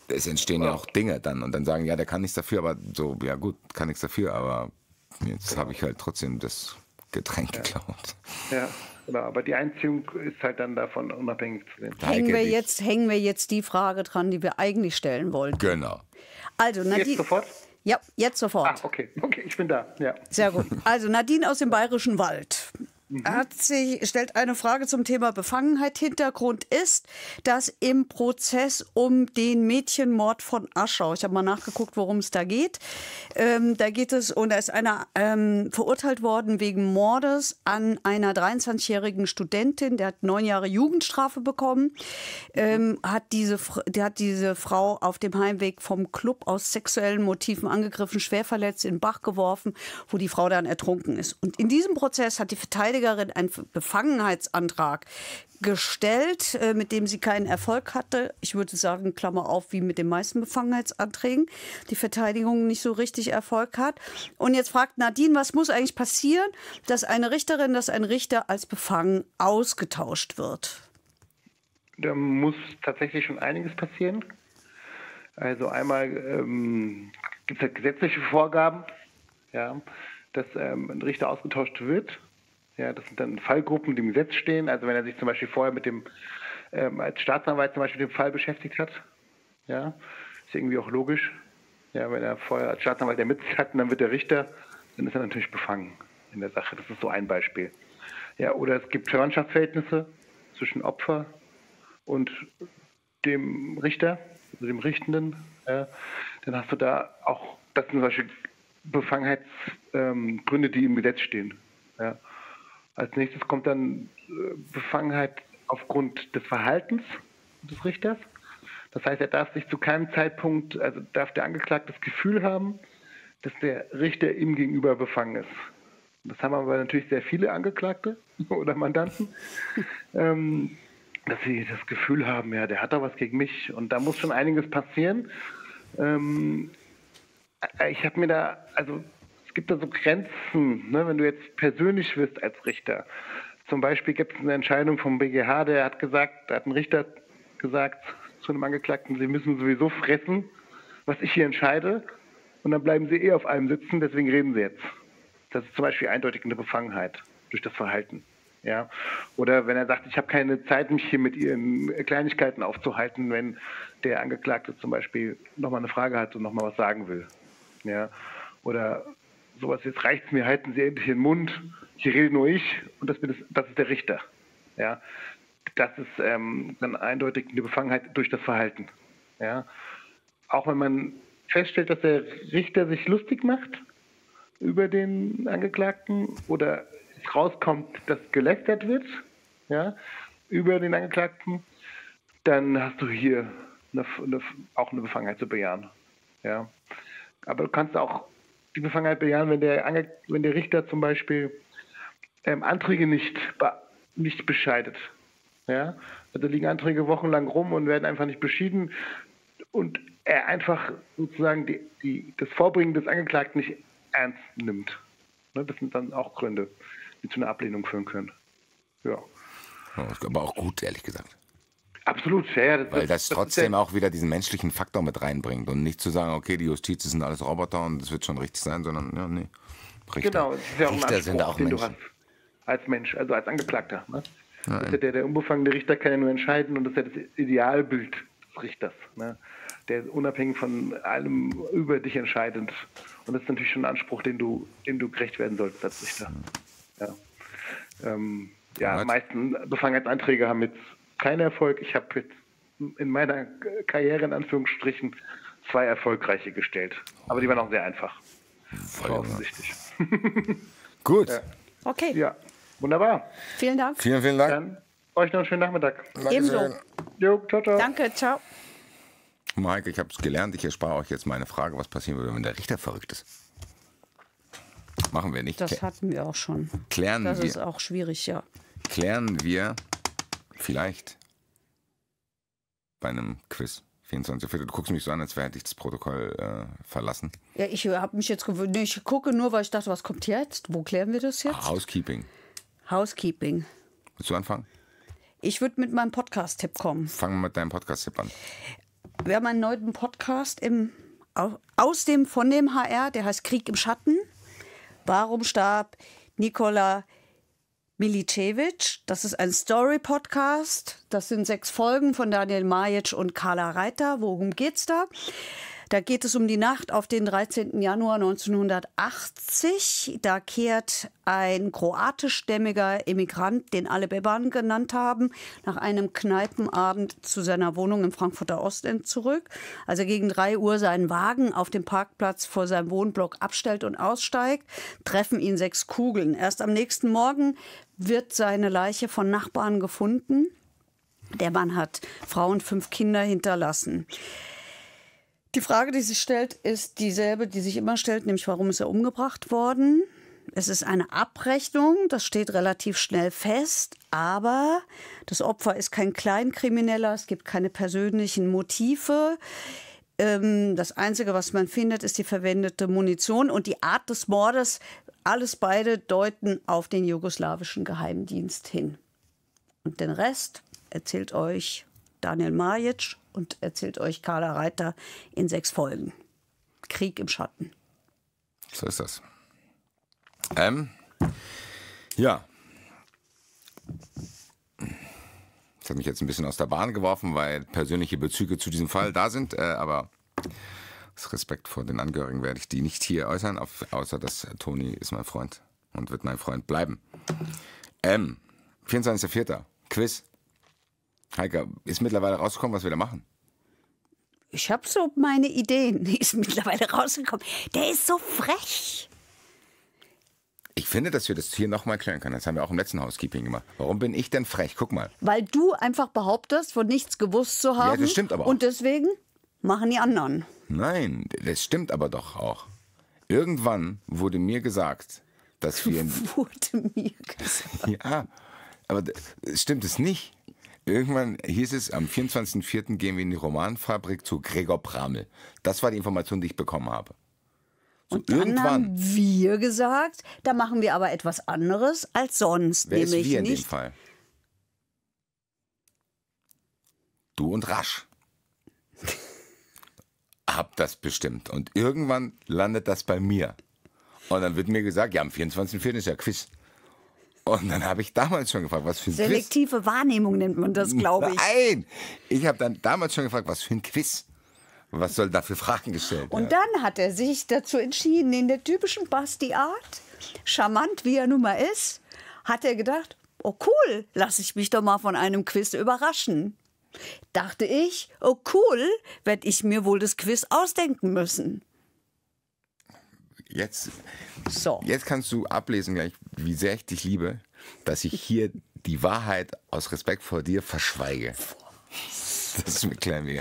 Es entstehen ja auch Dinge dann und dann sagen, ja, der kann nichts dafür, aber so, ja gut, kann nichts dafür, aber jetzt habe ich halt trotzdem das Getränk geklaut. Ja, genau, aber die Einziehung ist halt dann davon unabhängig zu sehen. Hängen wir jetzt die Frage dran, die wir eigentlich stellen wollten. Genau. Also, Nadine, jetzt sofort? Ja, jetzt sofort. Okay, ich bin da. Ja. Sehr gut. Also Nadine aus dem Bayerischen Wald stellt eine Frage zum Thema Befangenheit. Hintergrund ist, dass im Prozess um den Mädchenmord von Aschau, ich habe mal nachgeguckt, worum es da geht, da ist einer verurteilt worden wegen Mordes an einer 23-jährigen Studentin, der hat 9 Jahre Jugendstrafe bekommen, hat diese Frau auf dem Heimweg vom Club aus sexuellen Motiven angegriffen, schwer verletzt, in den Bach geworfen, wo die Frau dann ertrunken ist. Und in diesem Prozess hat die Verteidigerin einen Befangenheitsantrag gestellt, mit dem sie keinen Erfolg hatte. Ich würde sagen, Klammer auf, wie mit den meisten Befangenheitsanträgen, die Verteidigung nicht so richtig Erfolg hat. Und jetzt fragt Nadine, was muss eigentlich passieren, dass eine Richterin, dass ein Richter als befangen ausgetauscht wird? Da muss tatsächlich schon einiges passieren. Also einmal gibt es halt gesetzliche Vorgaben, ja, dass ein Richter ausgetauscht wird. Ja, das sind dann Fallgruppen, die im Gesetz stehen. Also wenn er sich zum Beispiel vorher mit dem als Staatsanwalt zum Beispiel den Fall beschäftigt hat. Ja, ist irgendwie auch logisch. Ja, wenn er vorher als Staatsanwalt ermittelt hat und dann wird er Richter, dann ist er natürlich befangen in der Sache. Das ist so ein Beispiel. Ja, oder es gibt Verwandtschaftsverhältnisse zwischen Opfer und dem Richter, also dem Richtenden. Ja, dann hast du da auch, das sind zum Beispiel Befangenheitsgründe, die im Gesetz stehen. Ja. Als nächstes kommt dann Befangenheit aufgrund des Verhaltens des Richters. Das heißt, er darf sich zu keinem Zeitpunkt, also darf der Angeklagte das Gefühl haben, dass der Richter ihm gegenüber befangen ist. Das haben aber natürlich sehr viele Angeklagte oder Mandanten, dass sie das Gefühl haben, ja, der hat da was gegen mich. Und da muss schon einiges passieren. Ich habe mir da, also es gibt da so Grenzen, ne, wenn du jetzt persönlich wirst als Richter. Zum Beispiel gibt es eine Entscheidung vom BGH, da hat ein Richter gesagt zu einem Angeklagten, sie müssen sowieso fressen, was ich hier entscheide, und dann bleiben sie auf einem sitzen, deswegen reden sie jetzt. Das ist zum Beispiel eindeutig eine Befangenheit durch das Verhalten. Ja? Oder wenn er sagt, ich habe keine Zeit, mich hier mit ihren Kleinigkeiten aufzuhalten, wenn der Angeklagte zum Beispiel nochmal eine Frage hat und nochmal was sagen will. Ja? Oder sowas, jetzt reicht's mir, halten Sie endlich den Mund, hier rede nur ich und das ist der Richter. Ja? Das ist dann eindeutig eine Befangenheit durch das Verhalten. Ja? Auch wenn man feststellt, dass der Richter sich lustig macht über den Angeklagten oder es rauskommt, dass gelästert wird, ja, über den Angeklagten, dann hast du hier auch eine Befangenheit zu bejahen. Ja. Aber du kannst auch die Befangenheit bejahen, wenn der Richter zum Beispiel Anträge nicht bescheidet. Ja. Also liegen Anträge wochenlang rum und werden einfach nicht beschieden und er einfach sozusagen das Vorbringen des Angeklagten nicht ernst nimmt. Ne, das sind dann auch Gründe, die zu einer Ablehnung führen können. Ja. Das ist aber auch gut, ehrlich gesagt. Absolut, ja. Weil das trotzdem auch wieder diesen menschlichen Faktor mit reinbringt und nicht zu sagen, okay, die Justiz sind alles Roboter und das wird schon richtig sein, sondern ja, nee. Richter. Genau, das ist ja auch ein Anspruch, sind auch den Menschen. du hast als Mensch, also als Angeklagter. Ne? Ja, der unbefangene Richter kann ja nur entscheiden und das ist ja das Idealbild des Richters. Ne? Der ist unabhängig von allem über dich entscheidend. Und das ist natürlich schon ein Anspruch, dem du gerecht werden solltest als Richter. Ja. Die meisten Befangenheitsanträge haben jetzt keinen Erfolg. Ich habe jetzt in meiner Karriere in Anführungsstrichen 2 erfolgreiche gestellt. Aber die waren auch sehr einfach. Offensichtlich. Gut. Ja. Okay. Ja, wunderbar. Vielen Dank. Vielen Dank. Dann euch noch einen schönen Nachmittag. Ebenso. Jo, ciao, ciao. Danke, ciao. Maike, ich habe es gelernt. Ich erspare euch jetzt meine Frage, was passieren würde, wenn der Richter verrückt ist. Machen wir nicht. Das hatten wir auch schon. Klären Das wir. ist auch schwierig, ja. Klären wir vielleicht bei einem Quiz. 24. Du guckst mich so an, als hätte ich das Protokoll verlassen. Ja, ich habe mich jetzt gewöhnt. Nee, ich gucke nur, weil ich dachte, was kommt jetzt? Wo klären wir das jetzt? Housekeeping. Housekeeping. Willst du anfangen? Ich würde mit meinem Podcast-Tipp kommen. Fangen wir mit deinem Podcast-Tipp an. Wir haben einen neuen Podcast von dem HR, der heißt Krieg im Schatten. Warum starb Nikola Milicevic? Das ist ein Story-Podcast. Das sind 6 Folgen von Daniel Majic und Carla Reiter. Worum geht's da? Da geht es um die Nacht auf den 13. Januar 1980. Da kehrt ein kroatischstämmiger Emigrant, den alle Beban genannt haben, nach einem Kneipenabend zu seiner Wohnung im Frankfurter Ostend zurück. Als er gegen 3 Uhr seinen Wagen auf dem Parkplatz vor seinem Wohnblock abstellt und aussteigt, treffen ihn 6 Kugeln. Erst am nächsten Morgen wird seine Leiche von Nachbarn gefunden. Der Mann hat Frau und 5 Kinder hinterlassen. Die Frage, die sich stellt, ist dieselbe, die sich immer stellt, nämlich warum ist er umgebracht worden? Es ist eine Abrechnung, das steht relativ schnell fest, aber das Opfer ist kein Kleinkrimineller, es gibt keine persönlichen Motive. Das Einzige, was man findet, ist die verwendete Munition und die Art des Mordes. Beide deuten auf den jugoslawischen Geheimdienst hin. Und den Rest erzählt euch Daniel Majic und erzählt euch Carla Reiter in 6 Folgen. Krieg im Schatten. So ist das. Ja. Jetzt hat mich jetzt ein bisschen aus der Bahn geworfen, weil persönliche Bezüge zu diesem Fall da sind. Aber aus Respekt vor den Angehörigen werde ich die nicht hier äußern, außer dass Toni ist mein Freund und wird mein Freund bleiben. 24.04. Quiz. Heike, ist mittlerweile rausgekommen, was wir da machen? Ich habe so meine Ideen. Die ist mittlerweile rausgekommen. Der ist so frech. Ich finde, dass wir das hier nochmal klären können. Das haben wir auch im letzten Housekeeping gemacht. Warum bin ich denn frech? Guck mal. Weil du einfach behauptest, von nichts gewusst zu haben. Ja, das stimmt aber auch. Und deswegen machen die anderen. Nein, das stimmt aber doch auch. Irgendwann wurde mir gesagt, dass wir... Wurde mir gesagt. Ja, aber stimmt es nicht. Irgendwann hieß es, am 24.04. gehen wir in die Romanfabrik zu Gregor Pramel. Das war die Information, die ich bekommen habe. So, Und dann irgendwann. haben wir gesagt, da machen wir aber etwas anderes als sonst. Wer ist nämlich wir in dem nicht. Fall? Du und Rasch. Hab das bestimmt. Und irgendwann landet das bei mir. Und dann wird mir gesagt, ja, am 24.04. ist ja Quiz. Und dann habe ich damals schon gefragt, was für ein Quiz. Selektive Wahrnehmung nennt man das, glaube ich. Nein! Ich habe dann damals schon gefragt, was für ein Quiz. Was soll da für Fragen gestellt werden? Und dann hat er sich dazu entschieden, in der typischen Basti-Art, charmant wie er nun mal ist, hat er gedacht, oh cool, lass ich mich doch mal von einem Quiz überraschen. Dachte ich, oh cool, werde ich mir wohl das Quiz ausdenken müssen. Jetzt So. kannst du ablesen gleich, wie sehr ich dich liebe, dass ich hier die Wahrheit aus Respekt vor dir verschweige. Das ist mir klein weh.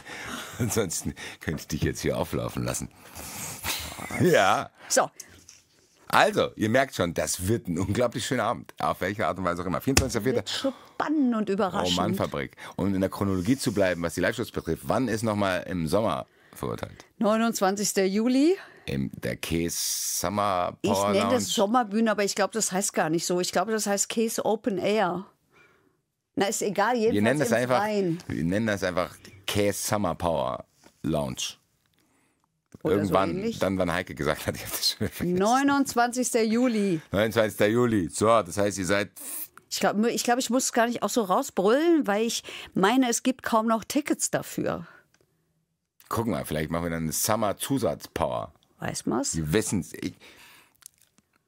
Ansonsten könnte ich dich jetzt hier auflaufen lassen. Ja. So, Also, ihr merkt schon, das wird ein unglaublich schöner Abend. Auf welche Art und Weise auch immer. 24.04. wird spannend und überraschend. Romanfabrik. Um in der Chronologie zu bleiben, was die Live-Shows betrifft. Wann ist nochmal im Sommer verurteilt? 29. Juli. Der Käse Summer Ich Power nenne Lounge. das Sommerbühne, aber ich glaube, das heißt gar nicht so. Ich glaube, das heißt Käse Open Air. Na, ist egal, jedenfalls Wir nennen das einfach Käse Summer Power Lounge. Oder Irgendwann, so ähnlich. dann, wann Heike gesagt hat, ich habe das schon wieder vergessen. 29. Juli. 29. Juli. So, das heißt, ihr seid... Ich glaube, ich muss es gar nicht auch so rausbrüllen, weil ich meine, es gibt kaum noch Tickets dafür. Guck mal, vielleicht machen wir dann eine Summer Zusatz Power. Weiß man's? Wir wissen es.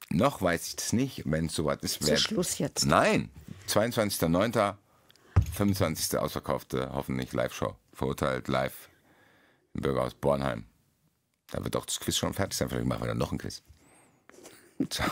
Noch weiß ich das nicht, wenn es soweit ist. So, Schluss jetzt. Nein, 22.09., 25. ausverkaufte, hoffentlich Live-Show. Verurteilt live im Bürgerhaus Bornheim. Da wird doch das Quiz schon fertig sein. Vielleicht machen wir dann noch ein Quiz. Ciao.